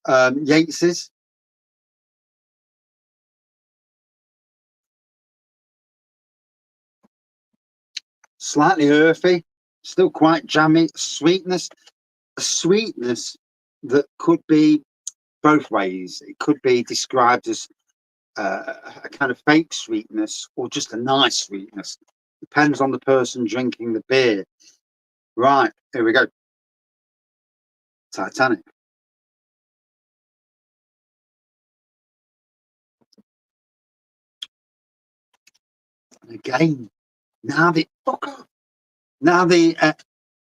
[SPEAKER 1] Yates's. Slightly earthy, still quite jammy. A sweetness that could be both ways. It could be described as a kind of fake sweetness or just a nice sweetness. Depends on the person drinking the beer. Right, here we go. Titanic. And again, now the fuck off. Now I don't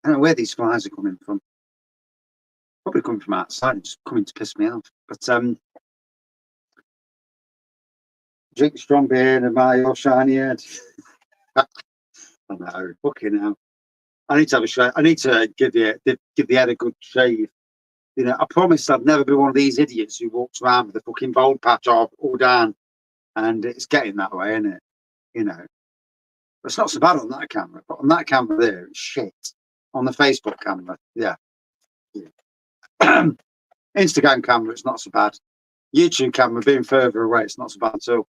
[SPEAKER 1] know where these flies are coming from. Probably coming from outside and just coming to piss me off. But drink strong beer and admire your shiny head. I know, fucking hell. I need to have a shave. I need to give the head a good shave. I promise I'd never be one of these idiots who walks around with a fucking bald patch off all down, and it's getting that way, isn't it? It's not so bad on that camera, but on that camera there, it's shit. On the Facebook camera, yeah. Instagram camera, it's not so bad. YouTube camera being further away, it's not so bad at all.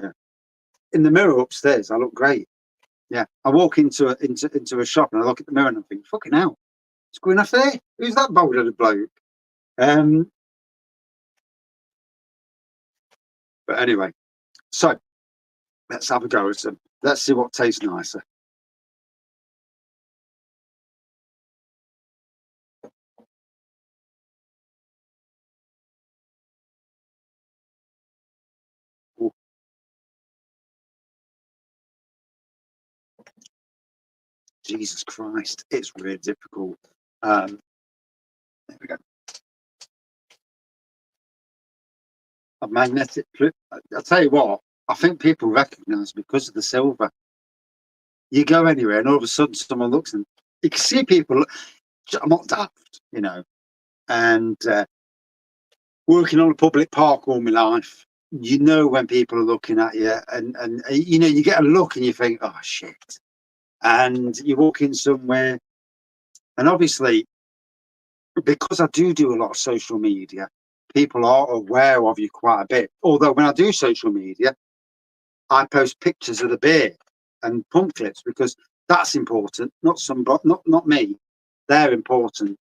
[SPEAKER 1] Yeah. In the mirror upstairs, I look great. Yeah. I walk into a shop and I look at the mirror and I think, fucking hell, what's going off there? Who's that bald-headed bloke? But anyway, so let's have a go at them. Let's see what tastes nicer. Ooh. Jesus Christ, it's really difficult. There we go. A magnetic flip. I'll tell you what, I think people recognise because of the silver. You go anywhere and all of a sudden someone looks and you can see people. I'm not daft, and working on a public park all my life, when people are looking at you and you get a look and you think, oh shit. And you walk in somewhere and obviously because I do a lot of social media, people are aware of you quite a bit. Although when I do social media, I post pictures of the beer and pump clips because that's important. Not me. They're important.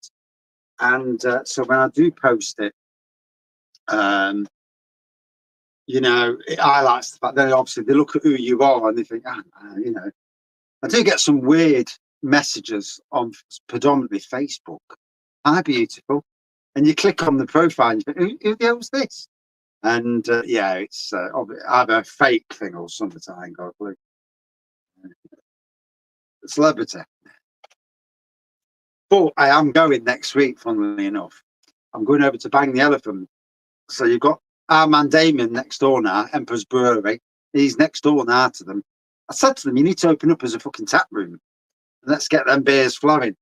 [SPEAKER 1] And so when I do post it, it highlights the fact that obviously they look at who you are and they think,
[SPEAKER 2] I do get some weird messages on predominantly Facebook. Hi, beautiful. And you click on the profile and you think, who the hell's this? And yeah, it's either a fake thing or something. I ain't got a clue. Celebrity. But I am going next week, funnily enough. I'm going over to Bang the Elephant. So you've got our man Damien next door now, Emperor's Brewery. He's next door now to them. I said to them, you need to open up as a fucking tap room. Let's get them beers flowing.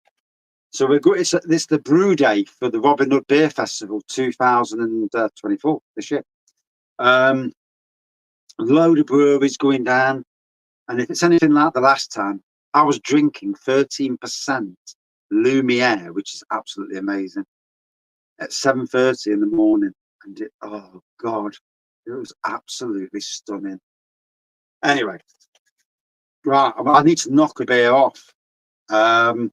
[SPEAKER 2] So we're good. It's the brew day for the Robin Hood Beer Festival 2024 this year. A load of breweries going down. And if it's anything like the last time, I was drinking 13% Lumiere, which is absolutely amazing, at 7:30 in the morning. And oh God, it was absolutely stunning. Anyway, right, I need to knock a beer off. Let's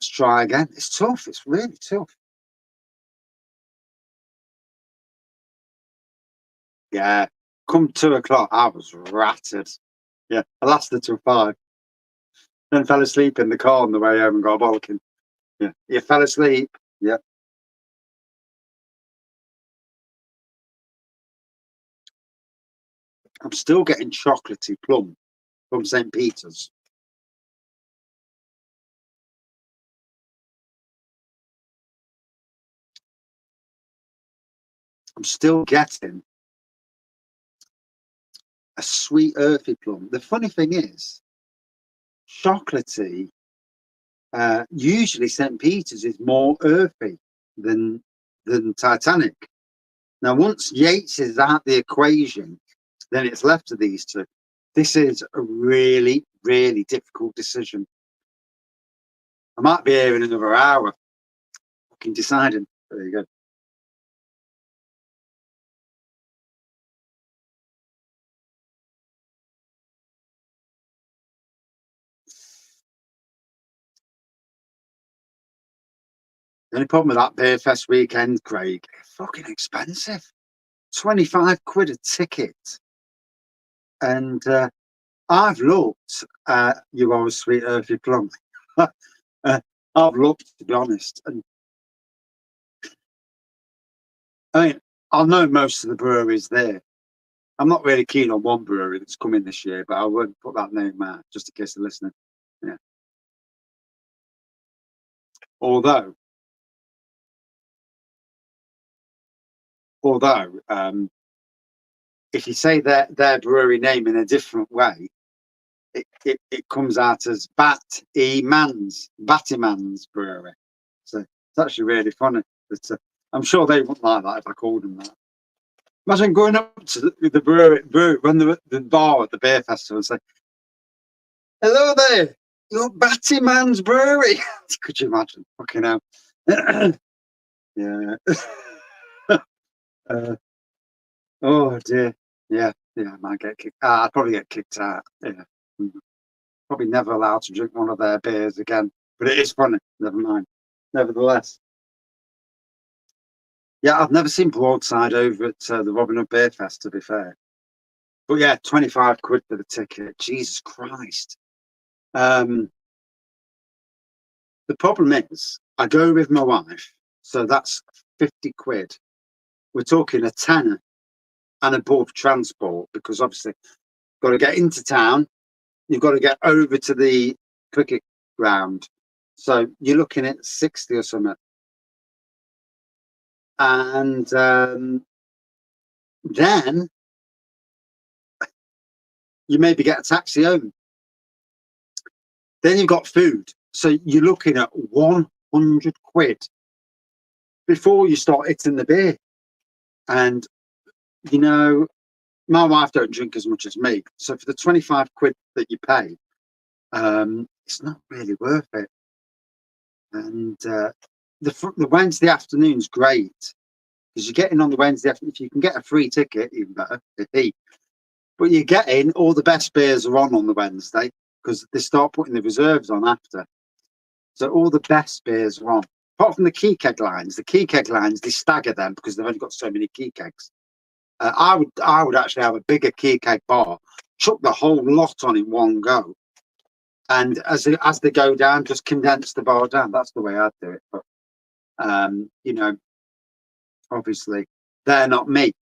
[SPEAKER 2] try again. It's tough. It's really tough. Yeah, come 2 o'clock, I was ratted. Yeah, I lasted till 5. Then fell asleep in the car on the way home and got a bollocking. Yeah, you fell asleep. Yeah. I'm still getting chocolatey plum from St. Peter's. I'm still getting a sweet earthy plum. The funny thing is, chocolatey, usually St. Peter's is more earthy than Titanic. Now, once Yates is out the equation, then it's left to these two. This is a really, really difficult decision. I might be here in another hour fucking deciding. There you go. The only problem with that Beer Fest weekend, Craig, fucking expensive. 25 quid a ticket. And I've looked at You Are a Sweet Earthy Plum. I've looked, to be honest. And I mean, I know most of the breweries there. I'm not really keen on one brewery that's coming this year, but I won't put that name out just in case they're listening. Yeah. Although, if you say their brewery name in a different way, it comes out as Battyman's Brewery. So it's actually really funny. But I'm sure they wouldn't like that if I called them that. Imagine going up to the brewery when the bar at the beer festival and say, "Hello there, you're Battyman's Brewery." Could you imagine? Fucking hell. Yeah. Oh dear. Yeah, I might get kicked. I'd probably get kicked out. Yeah. Probably never allowed to drink one of their beers again. But it is funny. Never mind. Nevertheless. Yeah, I've never seen Broadside over at the Robin Hood Beer Fest, to be fair. But yeah, 25 quid for the ticket. Jesus Christ. The problem is, I go with my wife, so that's 50 quid. We're talking a tenner and above transport, because obviously you've got to get into town, you've got to get over to the cricket ground. So you're looking at 60 or something. And then you maybe get a taxi home. Then you've got food. So you're looking at 100 quid before you start hitting the beer. And, you know, my wife don't drink as much as me. So for the 25 quid that you pay, it's not really worth it. And the Wednesday afternoon's great because you're getting on the Wednesday afternoon. If you can get a free ticket, even better. But you're getting all the best beers are on the Wednesday because they start putting the reserves on after. So all the best beers are on. Apart from the key keg lines, they stagger them because they've only got so many key kegs. I would actually have a bigger key cake bar, chuck the whole lot on in one go, and as they go down, just condense the bar down. That's the way I'd do it. But you know, obviously they're not me.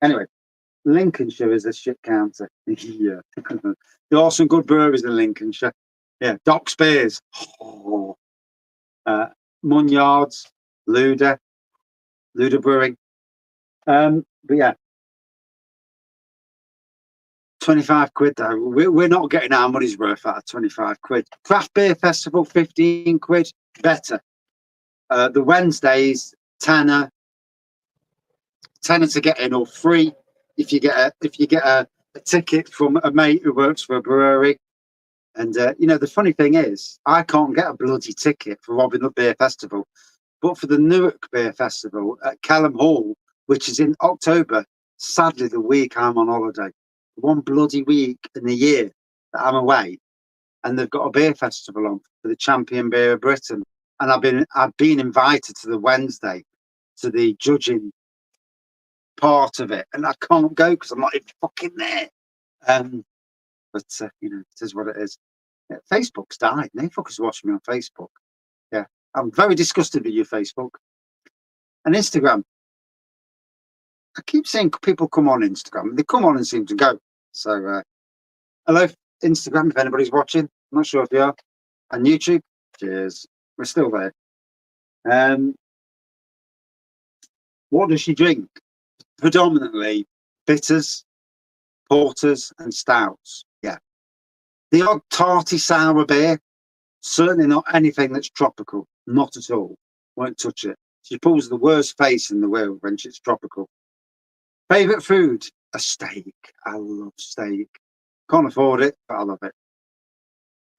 [SPEAKER 2] Anyway, Lincolnshire is a shit counter. Yeah, there are some good breweries in Lincolnshire. Yeah, Dock Spears, oh. Munyards, Luda Brewing. But yeah, 25 quid though. We're not getting our money's worth out of 25 quid. Craft Beer Festival, 15 quid, better. The Wednesdays, tenner to get in, or free if you get a ticket from a mate who works for a brewery. And you know, the funny thing is, I can't get a bloody ticket for Robin Hood Beer Festival, but for the Newark Beer Festival at Kelham Hall, which is in October, sadly the week I'm on holiday, one bloody week in the year that I'm away, and they've got a beer festival on for the champion beer of Britain, and I've been invited to the Wednesday to the judging part of it, and I can't go because I'm not even fucking there. But you know, it is what it is. Yeah, Facebook's died. No fuckers watching me on Facebook. Yeah, I'm very disgusted with you, Facebook. And Instagram. I keep seeing people come on Instagram. They come on and seem to go. So, hello, Instagram, if anybody's watching. I'm not sure if you are. And YouTube, cheers. We're still there. What does she drink? Predominantly bitters, porters, and stouts. Yeah. The odd tarty sour beer. Certainly not anything that's tropical. Not at all. Won't touch it. She pulls the worst face in the world when it's tropical. Favourite food? A steak. I love steak. Can't afford it, but I love it.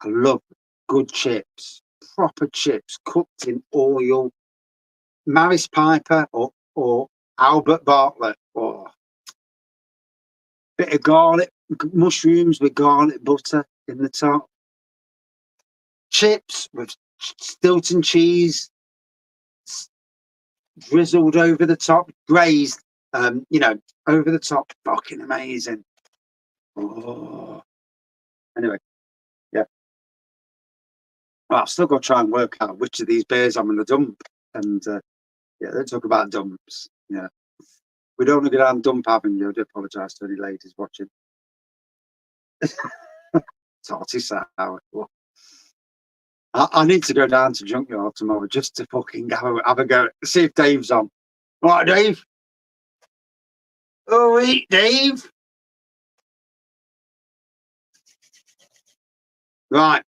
[SPEAKER 2] I love good chips. Proper chips cooked in oil. Maris Piper or Albert Bartlett. Or bit of garlic. Mushrooms with garlic butter in the top. Chips with Stilton cheese drizzled over the top, braised, you know, over the top. Fucking amazing. Oh. Anyway, yeah. Well, I've still got to try and work out which of these beers I'm going to dump. And yeah, let's talk about dumps. Yeah. We don't want to go down Dump Avenue. I do apologise to any ladies watching. Tarty sour. I need to go down to Junkyard tomorrow just to fucking have a go. See if Dave's on. Right, Dave? Oh, eat, Dave. Right.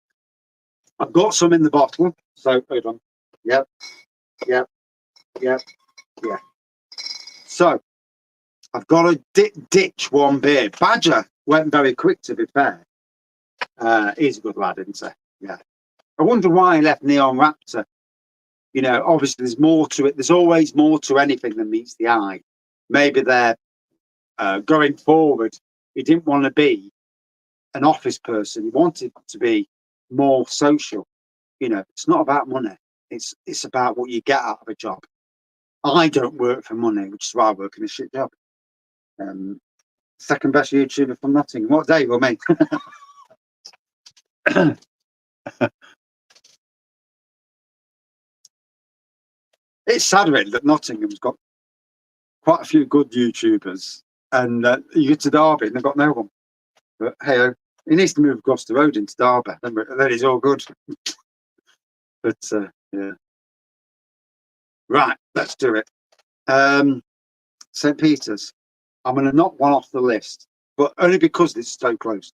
[SPEAKER 2] I've got some in the bottle. So, hold on. Yep. Yeah. So, I've got to ditch one beer. Badger went very quick, to be fair. He's a good lad, isn't he? Yeah. I wonder why he left Neon Raptor. You know, obviously there's more to it. There's always more to anything than meets the eye. Maybe they're going forward. He didn't want to be an office person. He wanted to be more social. You know, it's not about money. It's about what you get out of a job. I don't work for money, which is why I work in a shit job. Second best YouTuber from Nottingham. What day will me? It's sad really that Nottingham's got quite a few good YouTubers, and you get to Derby and they've got no one. But hey, he needs to move across the road into Derby, then he's all good. But yeah, right, let's do it. St. Peter's. I'm going to knock one off the list, but only because it's so close.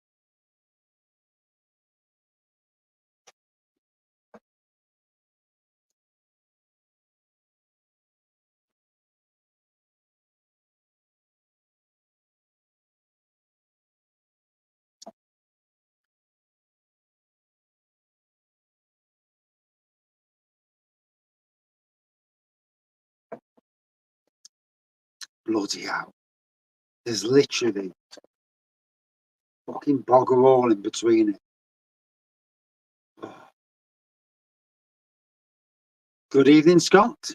[SPEAKER 2] Bloody hell. There's literally fucking bogger all in between it. Good evening, Scott.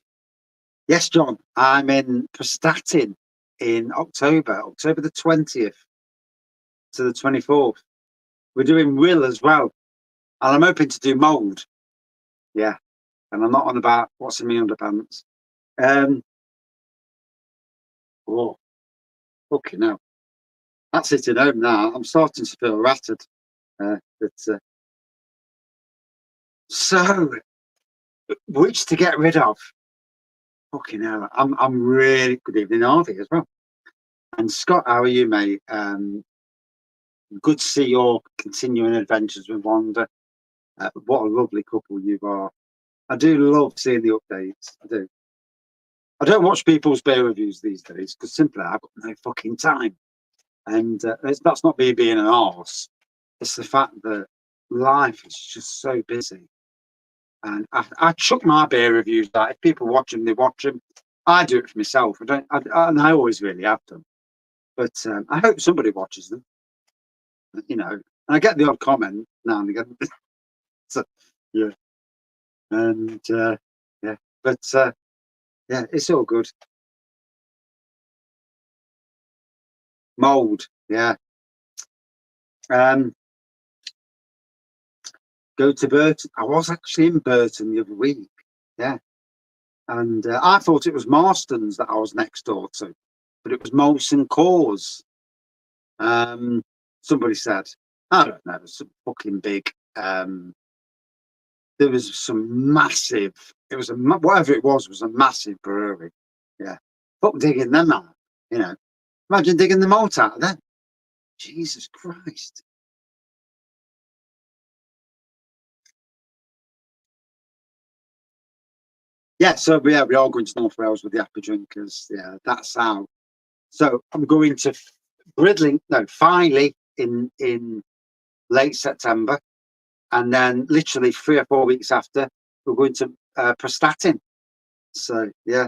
[SPEAKER 2] Yes, John. I'm in Prestatyn in October the 20th to the 24th. We're doing Will as well. And I'm hoping to do Mould. Yeah. And I'm not on about what's in my underpants. Oh, fucking hell. That's it at home now. I'm starting to feel rattled. So, which to get rid of? Fucking hell. I'm really good evening, Harvey, as well. And Scott, how are you, mate? Good to see your continuing adventures with Wanda. What a lovely couple you are. I do love seeing the updates. I do. I don't watch people's beer reviews these days because simply I've got no fucking time. And that's not me being an arse. It's the fact that life is just so busy. And I chuck my beer reviews out. If people watch them, they watch them. I do it for myself. And I always really have done. But I hope somebody watches them. You know, and I get the odd comment now and again. So, yeah. And yeah, but yeah, it's all good. Mould, yeah. Go to Burton. I was actually in Burton the other week, yeah. And I thought it was Marston's that I was next door to, but it was Molson Coors. Somebody said, I don't know, it was some fucking big. There was some massive. It was whatever it was a massive brewery. Yeah, fuck digging them out. You know, imagine digging the malt out of them. Jesus Christ. Yeah, so yeah, we are going to North Wales with the Happy Drinkers. Yeah, that's how. So I'm going to Filey in late September, and then literally 3 or 4 weeks after, we're going to Prestatyn. So yeah,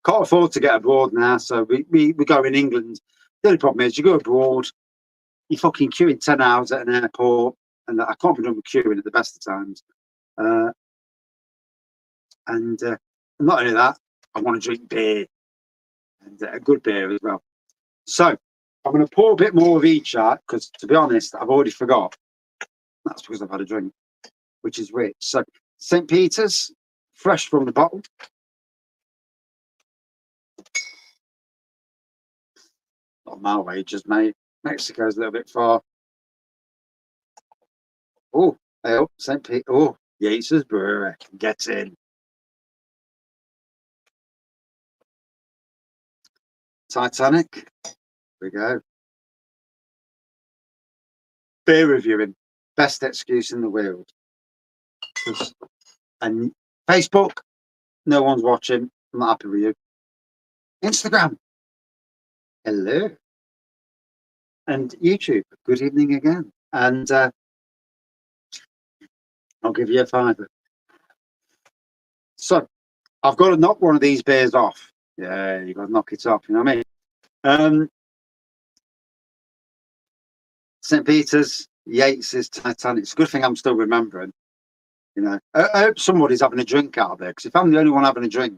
[SPEAKER 2] can't afford to get abroad now. So we go in England. The only problem is you go abroad, you fucking queuing 10 hours at an airport, and I can't be done with queuing at the best of times. And not only that, I want to drink beer, and a good beer as well. So I'm going to pour a bit more of each out because, to be honest, I've already forgot. That's because I've had a drink, which is rich. So St. Peter's, fresh from the bottle. Not my wages, mate. Mexico's a little bit far. Oh, hey, St. Peter. Oh, Yates' Brewery. Get in. Titanic. Here we go. Beer reviewing. Best excuse in the world. And Facebook, no one's watching. I'm not happy with you. Instagram. Hello. And YouTube. Good evening again. And I'll give you a fiver. So I've got to knock one of these beers off. Yeah, you've got to knock it off, you know what I mean? St. Peter's, Yates' Titanic. It's a good thing I'm still remembering. You know, I hope somebody's having a drink out there, because if I'm the only one having a drink,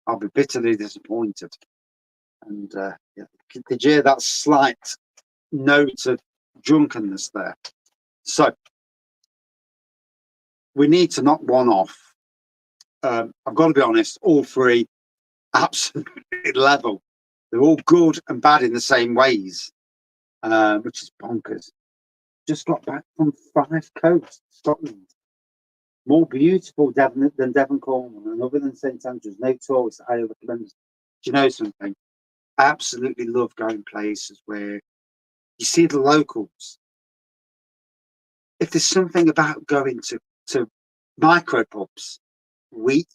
[SPEAKER 2] I'll be bitterly disappointed. And yeah, did you hear that slight note of drunkenness there? So we need to knock one off. I've got to be honest, all three absolutely level. They're all good and bad in the same ways, which is bonkers. Just got back from Five Coast, Scotland. More beautiful than Devon, Cornwall, and other than St Andrews, no tourists I recommend. Do you know something? I absolutely love going places where you see the locals. If there's something about going to micro pubs,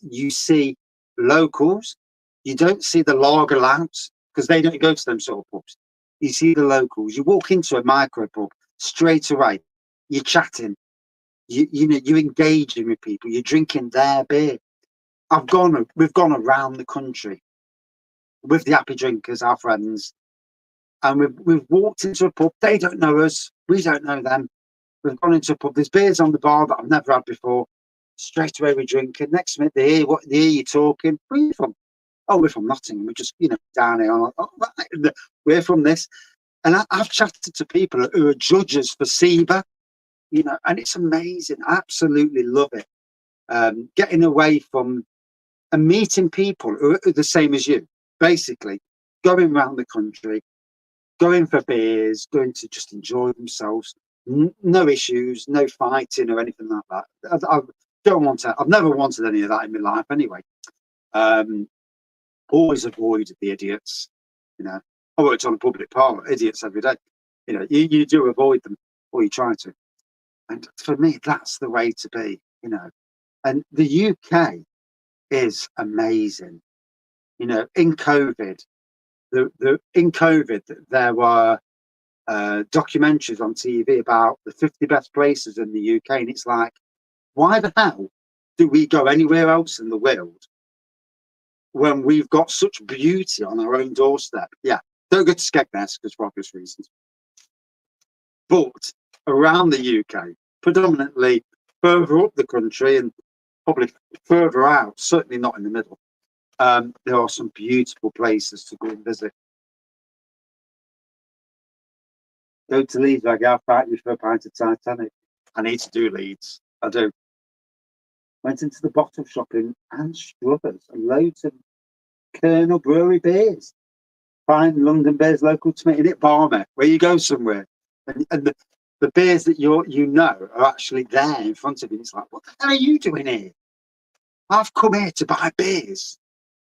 [SPEAKER 2] you see locals. You don't see the lager louts because they don't go to them sort of pubs. You see the locals. You walk into a micro pub straight away. You're chatting. You're engaging with people. You're drinking their beer. We've gone around the country with the Happy Drinkers, our friends, and we've walked into a pub. They don't know us. We don't know them. We've gone into a pub. There's beers on the bar that I've never had before. Straight away we're drinking. Next minute they hear you talking. Where are you from? oh, we're from Nottingham, we're just, down here. I'm like, oh, right, we're from this. And I've chatted to people who are judges for SEBA, and it's amazing. I absolutely love it. Getting away from and meeting people who are the same as you, basically going around the country, going for beers, going to just enjoy themselves. No issues, no fighting or anything like that. I don't want to. I've never wanted any of that in my life anyway. Always avoid the idiots. I worked on a public park, idiots every day. You do avoid them, or you try to. And for me, that's the way to be. And the UK is amazing. In COVID, in COVID, there were documentaries on TV about the 50 best places in the UK, and it's like, why the hell do we go anywhere else in the world when we've got such beauty on our own doorstep? Yeah, don't go to Skegness because for obvious reasons, but around the UK, predominantly further up the country and probably further out, certainly not in the middle. There are some beautiful places to go and visit. Go to Leeds, I'll fight you for a pint of Titanic. I need to do Leeds. I do. Went into the bottle shop in and Struthers and loads of Colonel Brewery beers. Fine London beers local to me. In it, Barmer, where you go somewhere. And the beers that are actually there in front of you. It's like, what the hell are you doing here? I've come here to buy beers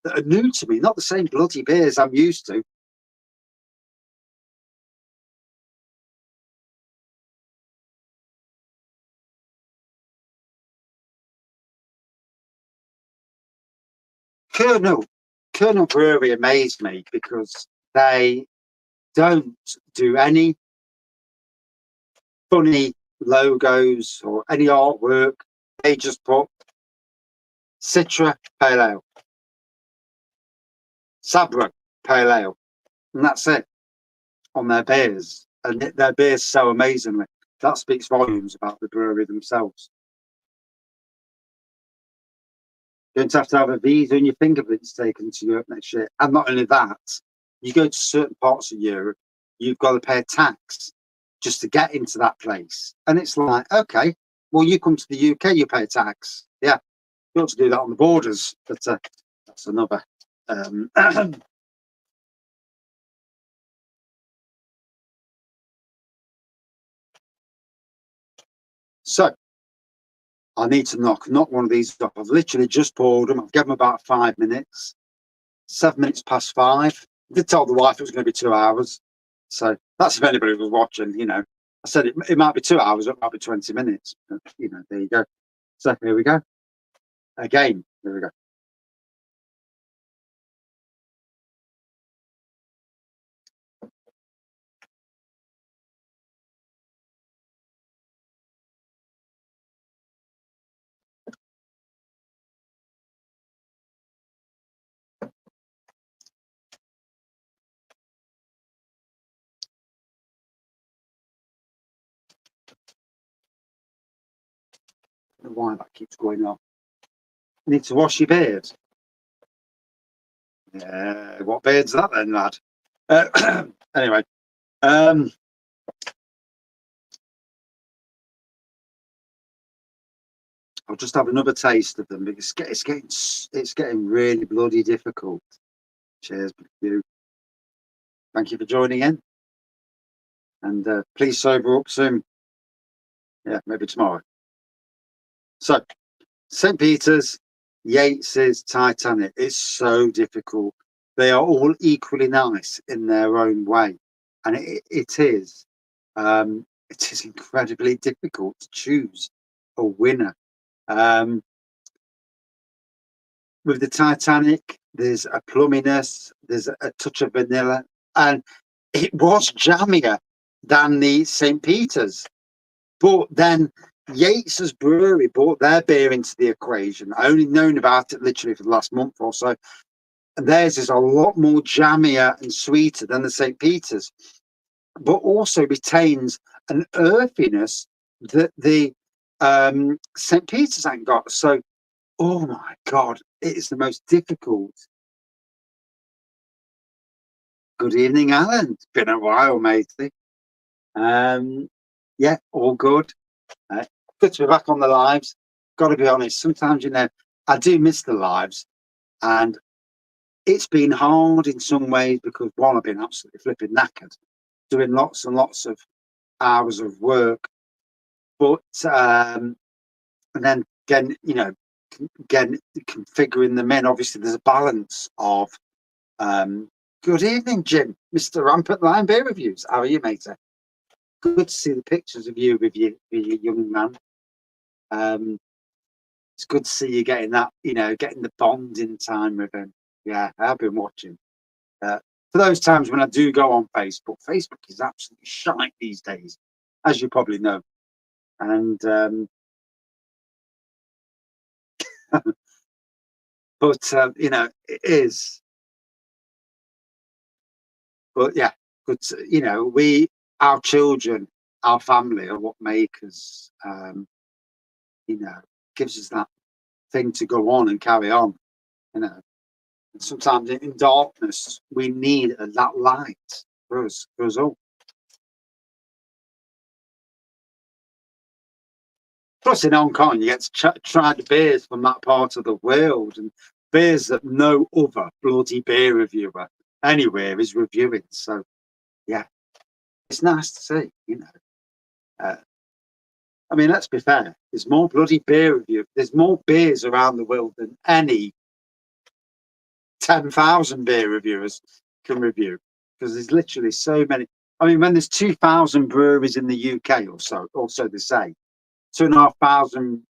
[SPEAKER 2] that are new to me, not the same bloody beers I'm used to. Colonel Brewery amazed me because they don't do any funny logos or any artwork. They just put Citra Pale Ale, Sabra Pale Ale, and that's it on their beers. And their beers so amazingly. That speaks volumes about the brewery themselves. You're going to have a visa and your fingerprints taken to Europe next year. And not only that, you go to certain parts of Europe, you've got to pay a tax just to get into that place. And it's like, okay, well, you come to the UK, you pay a tax. Yeah, you ought to do that on the borders, but that's another. So, I need to knock one of these up. I've literally just poured them. I've given them about 5 minutes. 7 minutes past 5. I did tell the wife it was going to be 2 hours. So that's if anybody was watching, I said it might be 2 hours, it might be 20 minutes. But, there you go. So here we go. Again, there we go. I don't know why that keeps going on. You need to wash your beard. Yeah, what beard's that then, lad? Anyway, I'll just have another taste of them because it's getting really bloody difficult. Cheers, you. Thank you for joining in, and please sober up soon. Yeah, maybe tomorrow. So, St. Peter's, Yates's, Titanic. It's so difficult. They are all equally nice in their own way, and it is incredibly difficult to choose a winner. With the Titanic, there's a plumminess, there's a touch of vanilla, and it was jammier than the St. Peter's. But then Yates's Brewery brought their beer into the equation. I only known about it literally for the last month or so. And theirs is a lot more jammier and sweeter than the St. Peter's, but also retains an earthiness that the St. Peter's ain't got. So, oh my God, it is the most difficult Good evening, Alan. It's been a while, matey. Yeah, all good. Good to be back on the lives. Got to be honest, sometimes, I do miss the lives, and it's been hard in some ways because, one, I've been absolutely flipping knackered, doing lots and lots of hours of work, but, and then again, again, configuring them in. Obviously, there's a balance of, good evening, Jim, Mr. Rampant Line Beer Reviews. How are you, matey? Good to see the pictures of you with your young man. It's good to see you getting that, getting the bonding time with him. Yeah, I've been watching. For those times when I do go on Facebook, Facebook is absolutely shite these days, as you probably know. And but it is. But yeah, good. Our children, our family are what make us. Gives us that thing to go on and carry on. And sometimes in darkness, we need that light for us all. Plus, in Hong Kong, you get to try the beers from that part of the world, and beers that no other bloody beer reviewer anywhere is reviewing. So, yeah, it's nice to see. I mean, let's be fair. There's more bloody beer review. There's more beers around the world than any 10,000 beer reviewers can review, because there's literally so many. I mean, when there's 2,000 breweries in the UK or so, also they say 2,500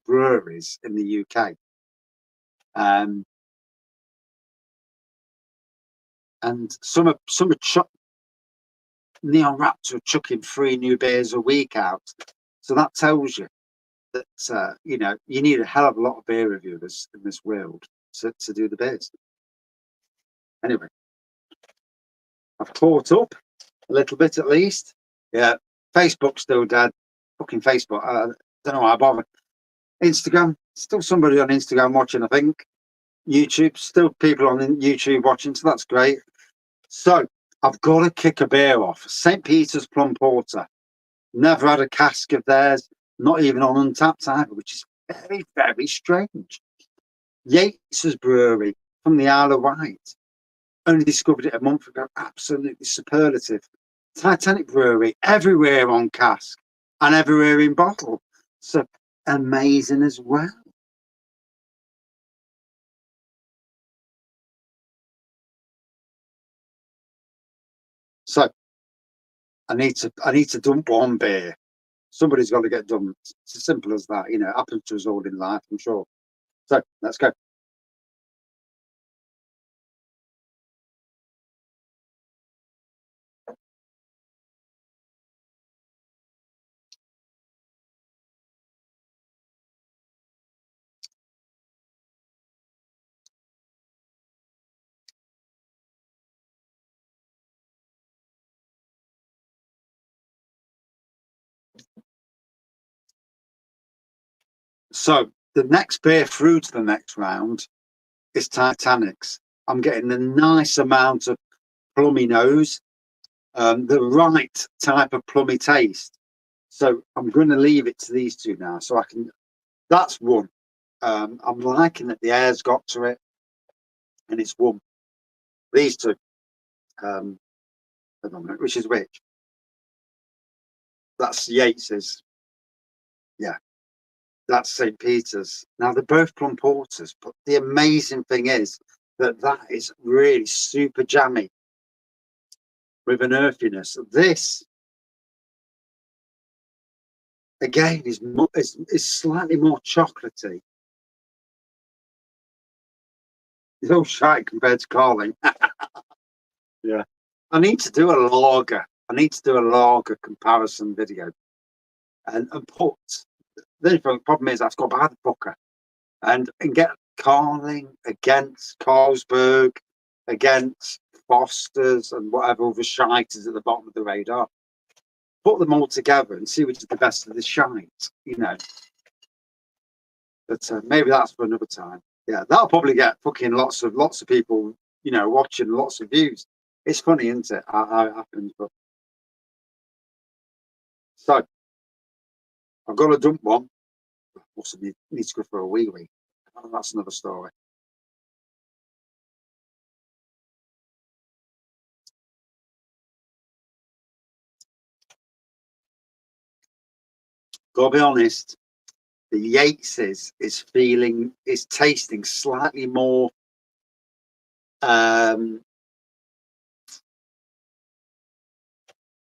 [SPEAKER 2] breweries in the UK, and some are Neon Raptor are chucking 3 new beers a week out, so that tells you that you need a hell of a lot of beer reviewers in this world to do the beers. Anyway, I've caught up a little bit at least. Yeah, Facebook's still dead. Fucking Facebook. I don't know why I bother. Instagram, still somebody on Instagram watching, I think. YouTube, still people on YouTube watching, so that's great. So I've got to kick a beer off. St. Peter's Plum Porter. Never had a cask of theirs, not even on Untapped either, which is very, very strange. Yates' Brewery from the Isle of Wight. Only discovered it a month ago. Absolutely superlative. Titanic Brewery, everywhere on cask and everywhere in bottle. So amazing as well. So I need to dump one beer. Somebody's got to get dumped. It's as simple as that. It happens to us all in life, I'm sure. So let's go. So the next beer through to the next round is Titanic's. I'm getting the nice amount of plummy nose, the right type of plummy taste. So I'm going to leave it to these two now. So I can. That's one. I'm liking that the air's got to it, and it's one. These two. I don't know which is which. That's Yates's. Yeah. That's St. Peter's. Now they're both plum porters, but the amazing thing is that is really super jammy with an earthiness. This again is slightly more chocolatey. It's all shite compared to Carling. Yeah, I need to do a lager. I need to do a lager comparison video and put. The problem is I've got to buy the fucker and get Carling against Carlsberg against Foster's and whatever other shite is at the bottom of the radar. Put them all together and see which is the best of the shite, But maybe that's for another time. Yeah, that'll probably get fucking lots of people, watching, lots of views. It's funny, isn't it? How it happens. But so I've got to dump one. Also need to go for a wee wee. Oh, that's another story. Gotta be honest, the Yates is tasting slightly more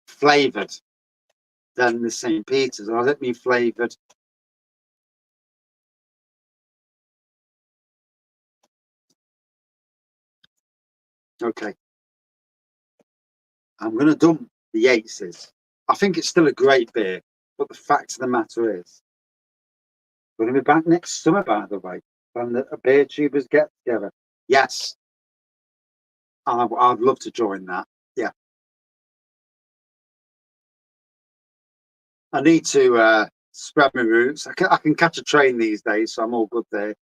[SPEAKER 2] flavoured than the St. Peter's. And I don't mean flavoured. Okay. I'm going to dump the Yate's. I think it's still a great beer, but the fact of the matter is, we're going to be back next summer, by the way, when the beer tubers get together. Yes. I'd love to join that. Yeah. I need to spread my roots. I can catch a train these days, so I'm all good there.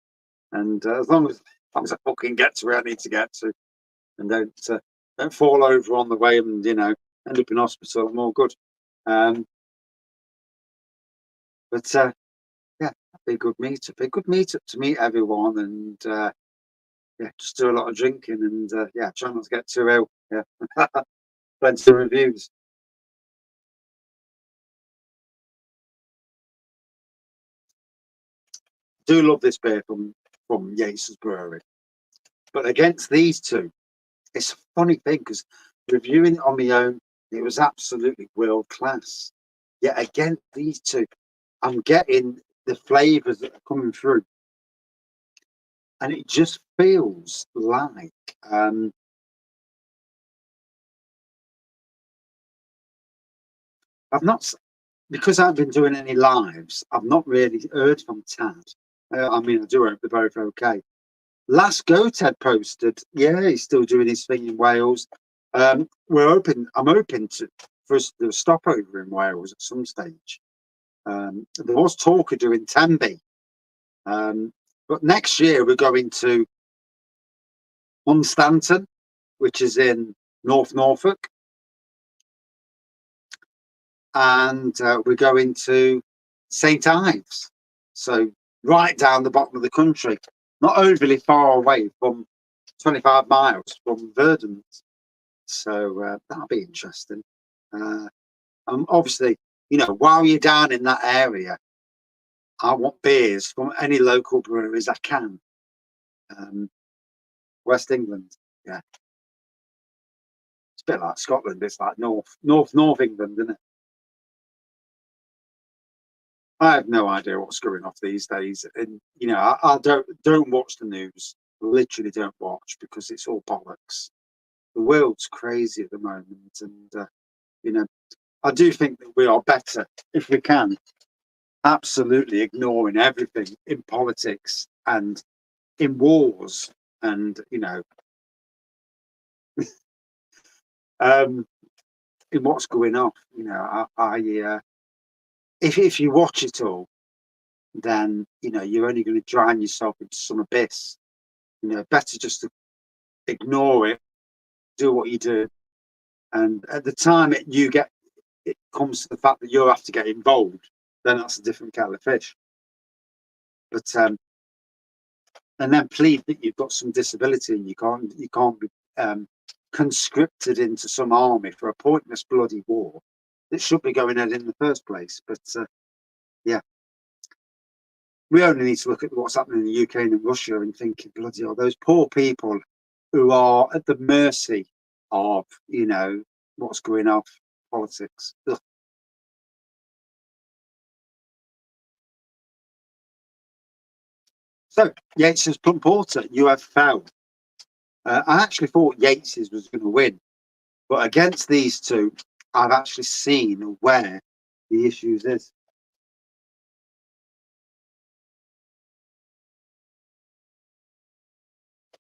[SPEAKER 2] And as long as I fucking get to where I need to get to, and don't fall over on the way, and end up in hospital, I'm all good. But yeah, be a good meetup. Be a good meetup to meet everyone, and yeah, just do a lot of drinking, and yeah, try not to get too ill. Yeah, plenty of reviews. Do love this beer from Yates' Brewery, but against these two, it's a funny thing because reviewing it on my own, it was absolutely world class. Yet against these two, I'm getting the flavours that are coming through, and it just feels like I've not, because I've been doing any lives, I've not really heard from Tad. I mean, I do hope they're both okay. Last Go Ted posted, yeah, he's still doing his thing in Wales. I'm open for us to do a stopover in Wales at some stage. There was talk of doing Tenby, but next year we're going to Hunstanton, which is in North Norfolk, and we're going to St Ives, so right down the bottom of the country, not overly far away from 25 miles from Verdant. So that'll be interesting. Obviously, while you're down in that area, I want beers from any local breweries I can. West England, yeah. It's a bit like Scotland. It's like North England, isn't it? I have no idea what's going off these days, and I don't watch the news. Literally don't watch because it's all bollocks. The world's crazy at the moment, and I do think that we are better if we can absolutely ignoring everything in politics and in wars, and in what's going on. If you watch it all, then you're only going to drown yourself into some abyss. Better just to ignore it, do what you do, and at the time it comes to the fact that you have to get involved, then that's a different kettle of fish. But and then plead that you've got some disability and you can't be conscripted into some army for a pointless bloody war that should be going ahead in the first place. But yeah, we only need to look at what's happening in the Ukraine and Russia and think, bloody hell, those poor people who are at the mercy of what's going on politics. Ugh. So Yates' Plum Porter, you have found. I actually thought Yates was going to win, but against these two, I've actually seen where the issues is.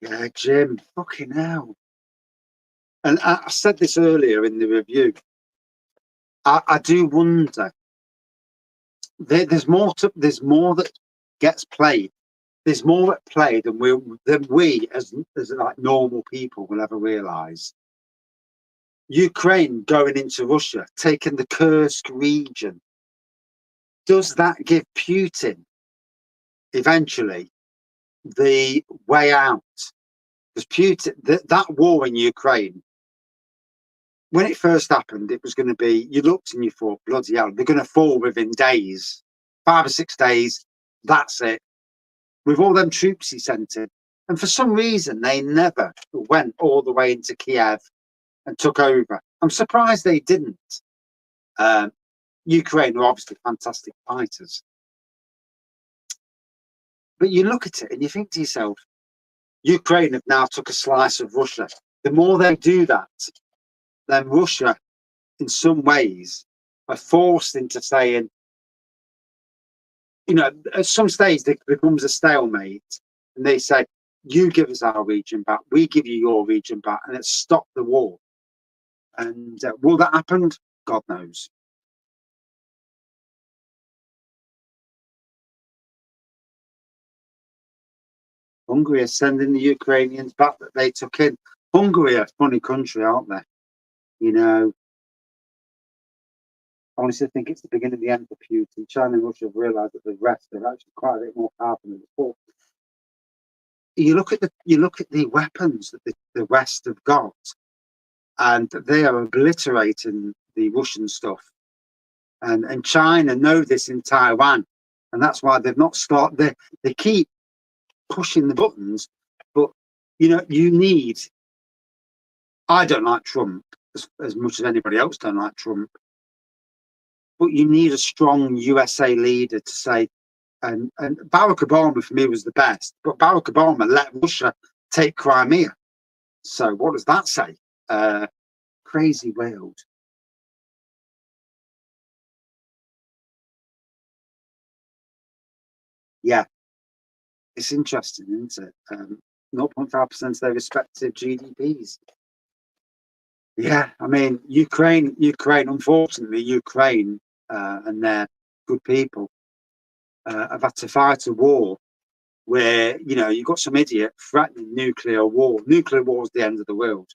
[SPEAKER 2] Yeah, Jim, fucking hell. And I said this earlier in the review. I do wonder. There's more that gets played. There's more at play than we as like normal people will ever realise. Ukraine going into Russia, taking the Kursk region. Does that give Putin eventually the way out? Because Putin, that war in Ukraine, when it first happened, it was going to be, you looked and you thought, bloody hell, they're going to fall within days, 5 or 6 days. That's it. With all them troops he sent in. And for some reason, they never went all the way into Kiev and took over. I'm surprised they didn't. Ukraine are obviously fantastic fighters. But you look at it and you think to yourself, Ukraine have now took a slice of Russia. The more they do that, then Russia, in some ways, are forced into saying, you know, at some stage, it becomes a stalemate. And they say, you give us our region back, we give you your region back, and it's stopped the war. And will that happen? God knows. Hungary are sending the Ukrainians back that they took in. Hungary are a funny country, aren't they? You know, I honestly think it's the beginning of the end for Putin. China and Russia have realised that the rest are actually quite a bit more powerful than before. You look at the weapons that the West have got, and they are obliterating the Russian stuff. And China know this in Taiwan, and that's why they've not started. They keep pushing the buttons, but you know, you need. I don't like Trump as much as anybody else don't like Trump, but you need a strong USA leader to say. And Barack Obama for me was the best, but Barack Obama let Russia take Crimea. So what does that say? Crazy world. Yeah, it's interesting, isn't it? 0.5% of their respective GDPs. Yeah, I mean, Ukraine, unfortunately, Ukraine and their good people have had to fight a war where, you know, you've got some idiot threatening nuclear war. Nuclear war is the end of the world.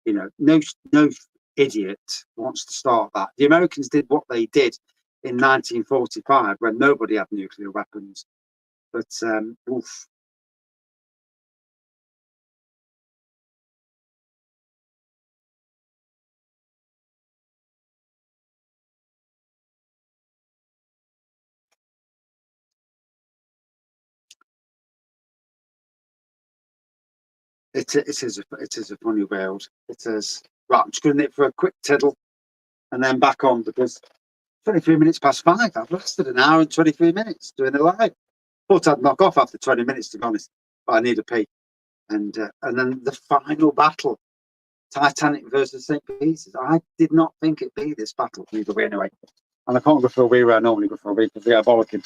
[SPEAKER 2] You know, no idiot wants to start that. The Americans did what they did in 1945 when nobody had nuclear weapons. But oof. It is a funny world. It is. Right, I'm just going to nip for a quick tiddle and then back on because 23 minutes past 5. I've lasted an hour and 23 minutes doing a live. Thought I'd knock off after 20 minutes, to be honest, but I need a pee. And then the final battle, Titanic versus St. Peter's. I did not think it'd be this battle either way anyway. And I can't go for a wee where I normally go for a wee because we are bollocking.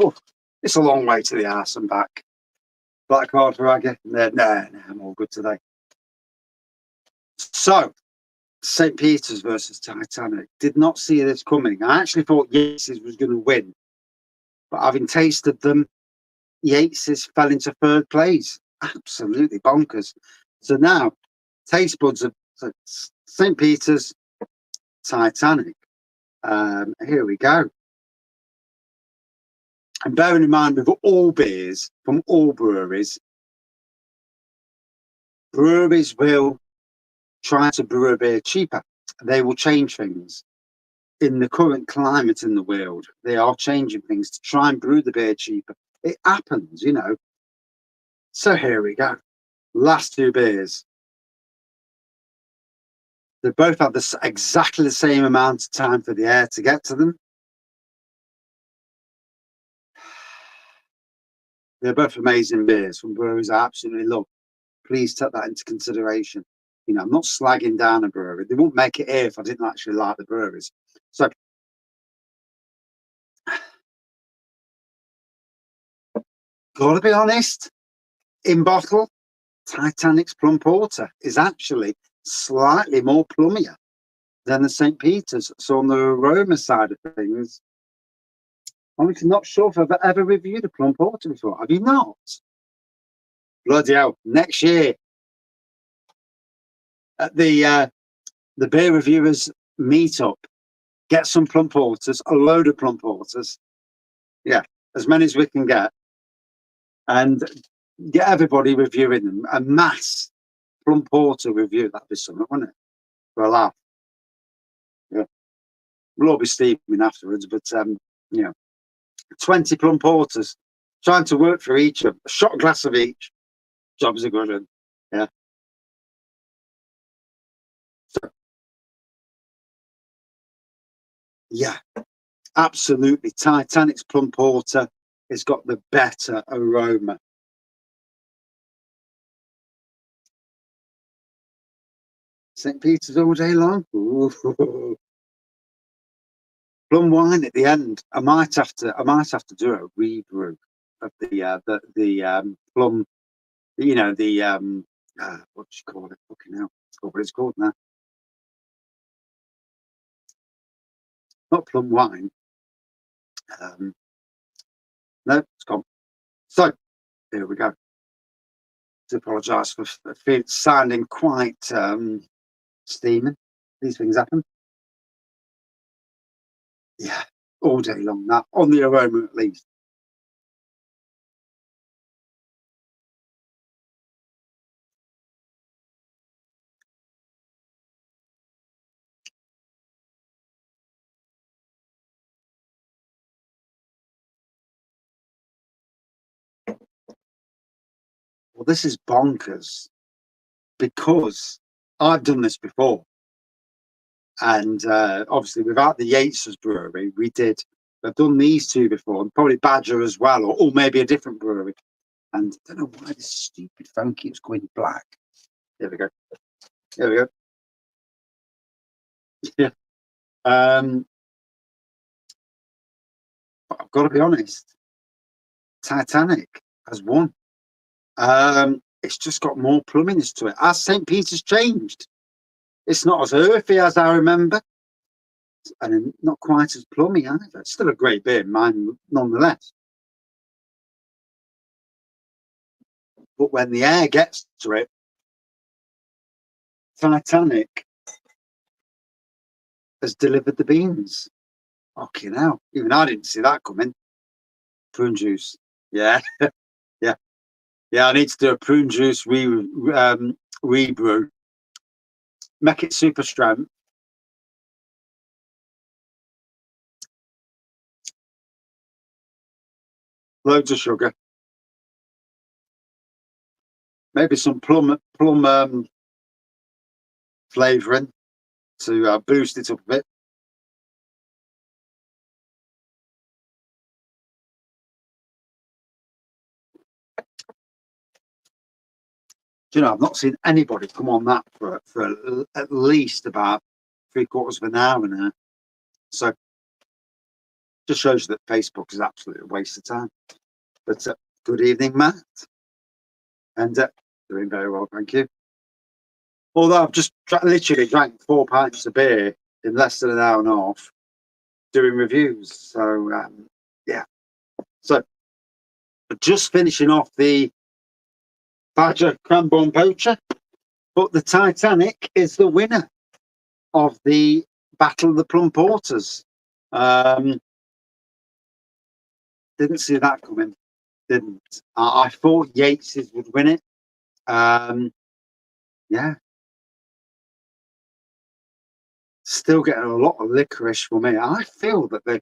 [SPEAKER 2] Oh, it's a long way to the arse and back. Black card for Aggie. No, I'm all good today. So, St. Peter's versus Titanic. Did not see this coming. I actually thought Yates was going to win, but having tasted them, Yates fell into third place. Absolutely bonkers. So now, taste buds of St. Peter's, Titanic. Here we go. And bearing in mind, with all beers from all breweries will try to brew a beer cheaper. They will change things. In the current climate in the world, they are changing things to try and brew the beer cheaper. It happens, you know. So here we go. Last two beers. They both have exactly the same amount of time for the air to get to them. They're both amazing beers from breweries I absolutely love. Please take that into consideration. You know, I'm not slagging down a brewery. They wouldn't make it here if I didn't actually like the breweries. So, gotta be honest, in bottle, Titanic's Plum Porter is actually slightly more plummier than the St. Peter's. So on the aroma side of things, I'm not sure if I've ever reviewed a Plum Porter before. Have you not? Bloody hell. Next year, at the beer reviewers meetup, get some Plum Porters, a load of Plum Porters. Yeah, as many as we can get. And get everybody reviewing them. A mass Plum Porter review. That'd be something, wouldn't it? For a laugh. Yeah. We'll all be steaming afterwards, but you know, 20 Plum Porters. Trying to work for each of them. A shot glass of each. Job's a good one. Yeah. So, yeah, absolutely. Titanic's Plum Porter has got the better aroma. St. Peter's all day long. Ooh. Plum wine at the end. I might have to do a rebrew of the plum. You know, the what do you call it? Fucking hell, I forgot what it's called now. Not plum wine. No, it's gone. So here we go. To apologise for sounding quite steaming. These things happen. Yeah, all day long. That on the aroma at least. Well, this is bonkers because I've done this before. And obviously, without the Yates brewery, I've done these two before, and probably Badger as well, or maybe a different brewery. And I don't know why this stupid phone keeps going black. There we go. There we go. Yeah. But I've got to be honest. Titanic has won. It's just got more plumminess to it. As St. Peter's changed, it's not as earthy as I remember, and not quite as plummy either. It's still a great beer, mine nonetheless. But when the air gets to it, Titanic has delivered the beans. Fucking hell. Even I didn't see that coming. Prune juice. Yeah. Yeah. Yeah, I need to do a prune juice rebrew. Make it super strong. Loads of sugar. Maybe some plum flavouring to boost it up a bit. Do you know, I've not seen anybody come on that for at least about 3/4 of an hour now. So just shows you that Facebook is absolutely a waste of time. But good evening, Matt. And doing very well, thank you. Although I've just literally drank 4 pints of beer in less than an hour and a half doing reviews. So yeah. So just finishing off the Badger Cranbourne Poacher, but the Titanic is the winner of the Battle of the Plum Porters. Didn't see that coming. Didn't. I thought Yates would win it. Yeah. Still getting a lot of licorice from me. I feel that they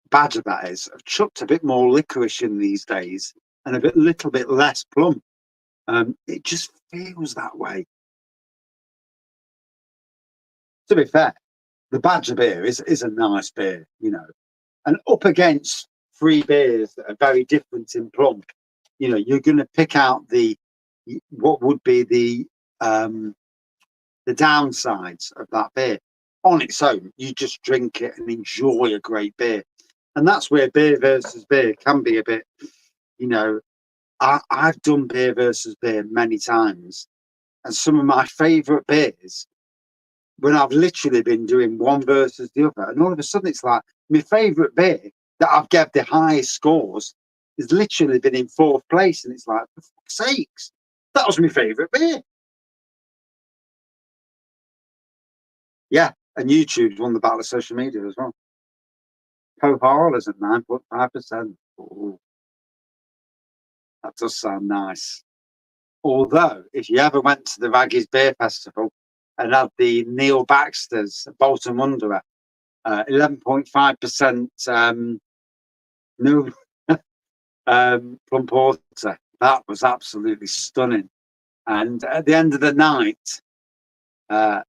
[SPEAKER 2] Badger, that is, have chucked a bit more licorice in these days and a little bit less plum. It just feels that way. To be fair, the Badger beer is a nice beer, you know, and up against three beers that are very different in plum, you know, you're going to pick out what would be the downsides of that beer. On its own, you just drink it and enjoy a great beer. And that's where beer versus beer can be a bit, you know, I've done beer versus beer many times. And some of my favourite beers, when I've literally been doing one versus the other, and all of a sudden it's like my favourite beer that I've given the highest scores has literally been in fourth place. And it's like, for fuck's sakes, that was my favourite beer. Yeah, and YouTube's won the battle of social media as well. Poacher is at 9.5%. Ooh, that does sound nice. Although, if you ever went to the Wraggys Beer Festival and had the Neil Baxter's Bolton Wanderer, 11.5% new plum porter, that was absolutely stunning. And at the end of the night,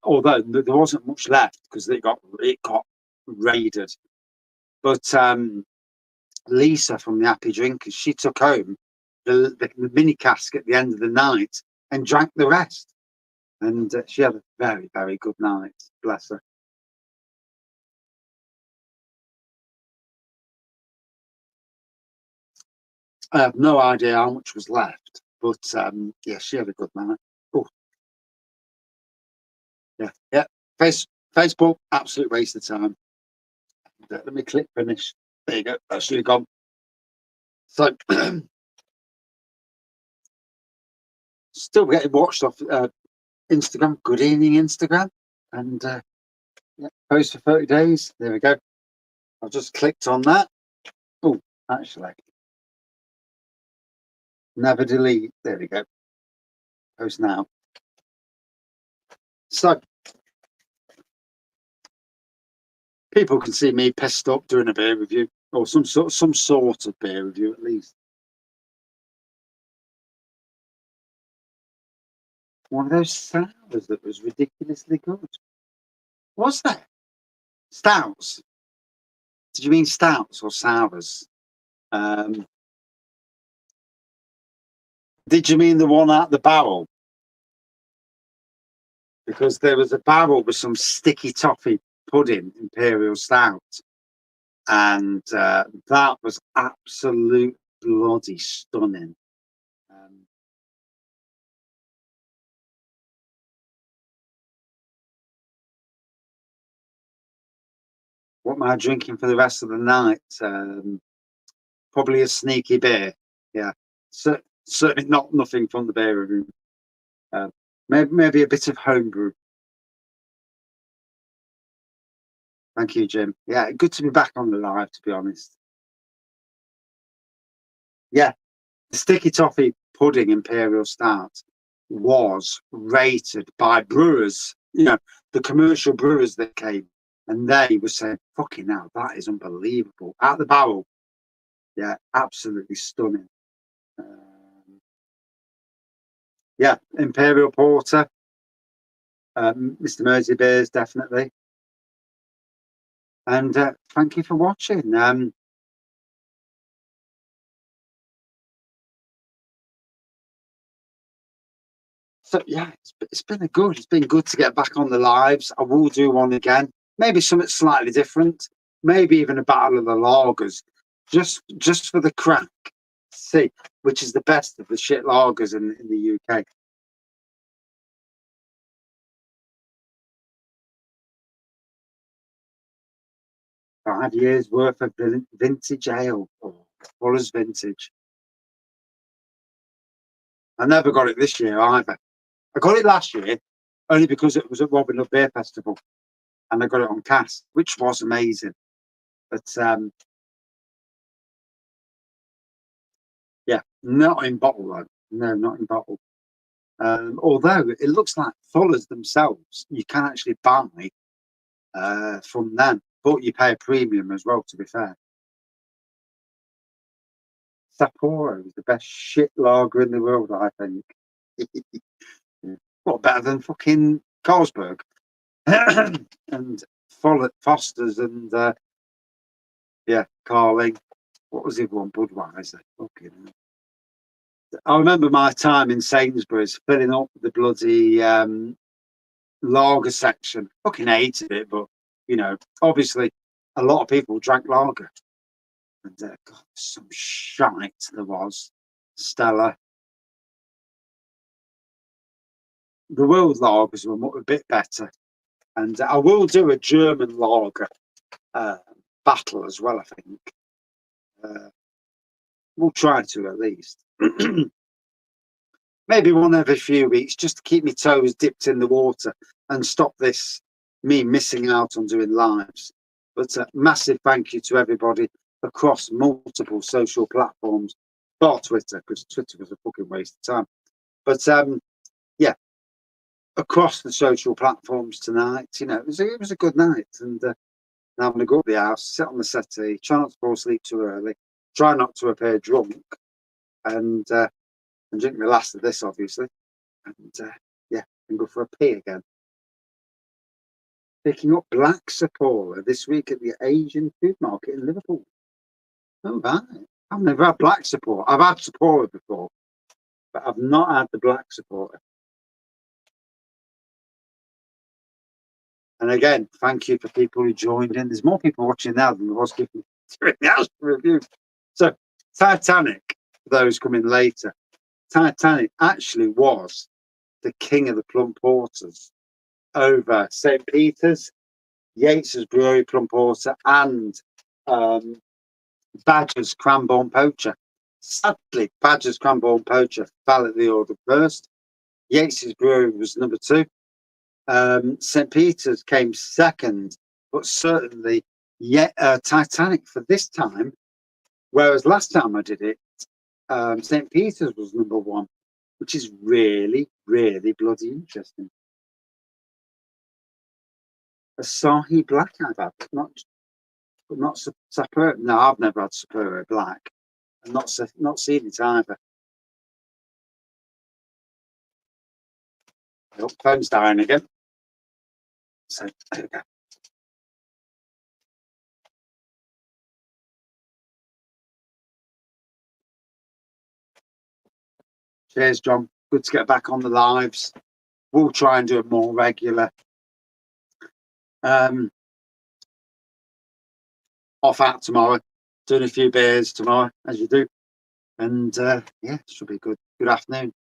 [SPEAKER 2] although there wasn't much left because it got raided, but Lisa from the Happy Drinkers, she took home the mini cask at the end of the night and drank the rest. And she had a very, very good night. Bless her. I have no idea how much was left, but yeah, she had a good night. Oh, yeah. Facebook, absolute waste of time. Let me click finish. There you go. That's really gone. So, still getting watched off Instagram. Good evening, Instagram. And yeah, post for 30 days. There we go. I've just clicked on that. Oh, actually, never delete. There we go. Post now. So, people can see me pissed up doing a beer review, or some sort of beer review at least. One of those sours that was ridiculously good. Was that stouts? Did you mean stouts or sours? Did you mean the one out the barrel? Because there was a barrel with some sticky toffee pudding imperial stout, and that was absolute bloody stunning. What am I drinking for the rest of the night? Probably a sneaky beer. Yeah, certainly nothing from the beer room. Maybe a bit of homebrew. Thank you, Jim. Yeah, good to be back on the live, to be honest. Yeah, the sticky toffee pudding imperial stout was rated by brewers, you know, the commercial brewers that came, and they were saying, fucking hell, that is unbelievable. Out the barrel. Yeah, absolutely stunning. Yeah, imperial porter. Mr. Mersey beers, definitely. And thank you for watching. So yeah, it's been good to get back on the lives. I will do one again, maybe something slightly different, maybe even a battle of the lagers, just for the crack. See which is the best of the shit lagers in the UK. 5 years worth of vintage ale, Fuller's vintage. I never got it this year either. I got it last year only because it was at Robin Hood Beer Festival, and I got it on cask, which was amazing. But Not in bottle though. No, not in bottle. Although it looks like Fuller's themselves, you can actually buy from them, but you pay a premium as well, to be fair. Sapporo is the best shit lager in the world, I think. What, better than fucking Carlsberg? And Foster's and Carling. What was the other one? Budweiser. Fucking hell. I remember my time in Sainsbury's filling up the bloody lager section. Fucking hated it, but obviously a lot of people drank lager. And God, some shite there was. Stella. The world lagers were a bit better. And I will do a German lager battle as well, I think. We'll try to at least. Maybe one every few weeks, just to keep my toes dipped in the water and stop me missing out on doing lives. But massive thank you to everybody across multiple social platforms, bar Twitter, because Twitter was a fucking waste of time. But across the social platforms tonight, it was a good night. And now I'm going to go up the house, sit on the settee, try not to fall asleep too early, try not to appear drunk, and drink the last of this, obviously. And and go for a pee again. Picking up black Sapporo this week at the Asian food market in Liverpool. Oh, right. I've never had black Sapporo. I've had Sapporo before, but I've not had the black Sapporo. And again, thank you for people who joined in. There's more people watching now than there was people during the house review. So, Titanic, for those coming later, Titanic actually was the king of the plum porters over St. Peter's, Yates' Brewery Plum Porter, and Badger's Cranbourne Poacher. Sadly, Badger's Cranbourne Poacher fell at the order first. Yates' Brewery was number 2. St. Peter's came second, but certainly Titanic for this time, whereas last time I did it, St. Peter's was number 1, which is really, really bloody interesting. Asahi Black I've had, not Sapporo. No, I've never had Sapporo Black. I've not seen it either. Oh, phone's dying again. So there we go. Cheers, John. Good to get back on the lives. We'll try and do it more regular. Off out tomorrow, doing a few beers tomorrow, as you do. And should be a good afternoon.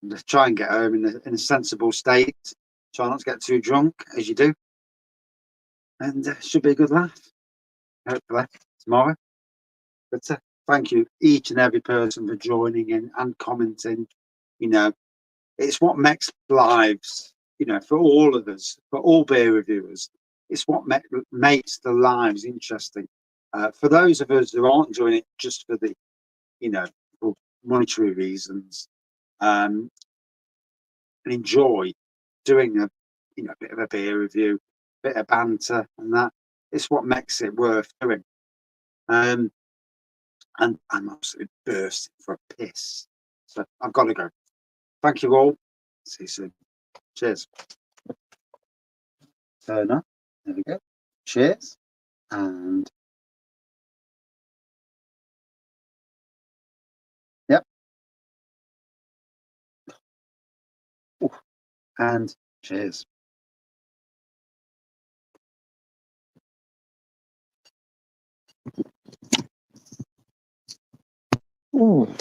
[SPEAKER 2] And try and get home in a sensible state. Try not to get too drunk, as you do. And should be a good laugh, hopefully, tomorrow. But thank you, each and every person, for joining in and commenting. It's what makes lives, for all of us, for all beer reviewers, it's what makes the lives interesting. For those of us who aren't doing it just for the, for monetary reasons, and enjoy doing a bit of a beer review, bit of banter, and that, it's what makes it worth doing. And I'm absolutely bursting for a piss, so I've got to go. Thank you all. See you soon. Cheers. Turn up. There we go. Cheers. And yep. Ooh. And cheers. Ooh.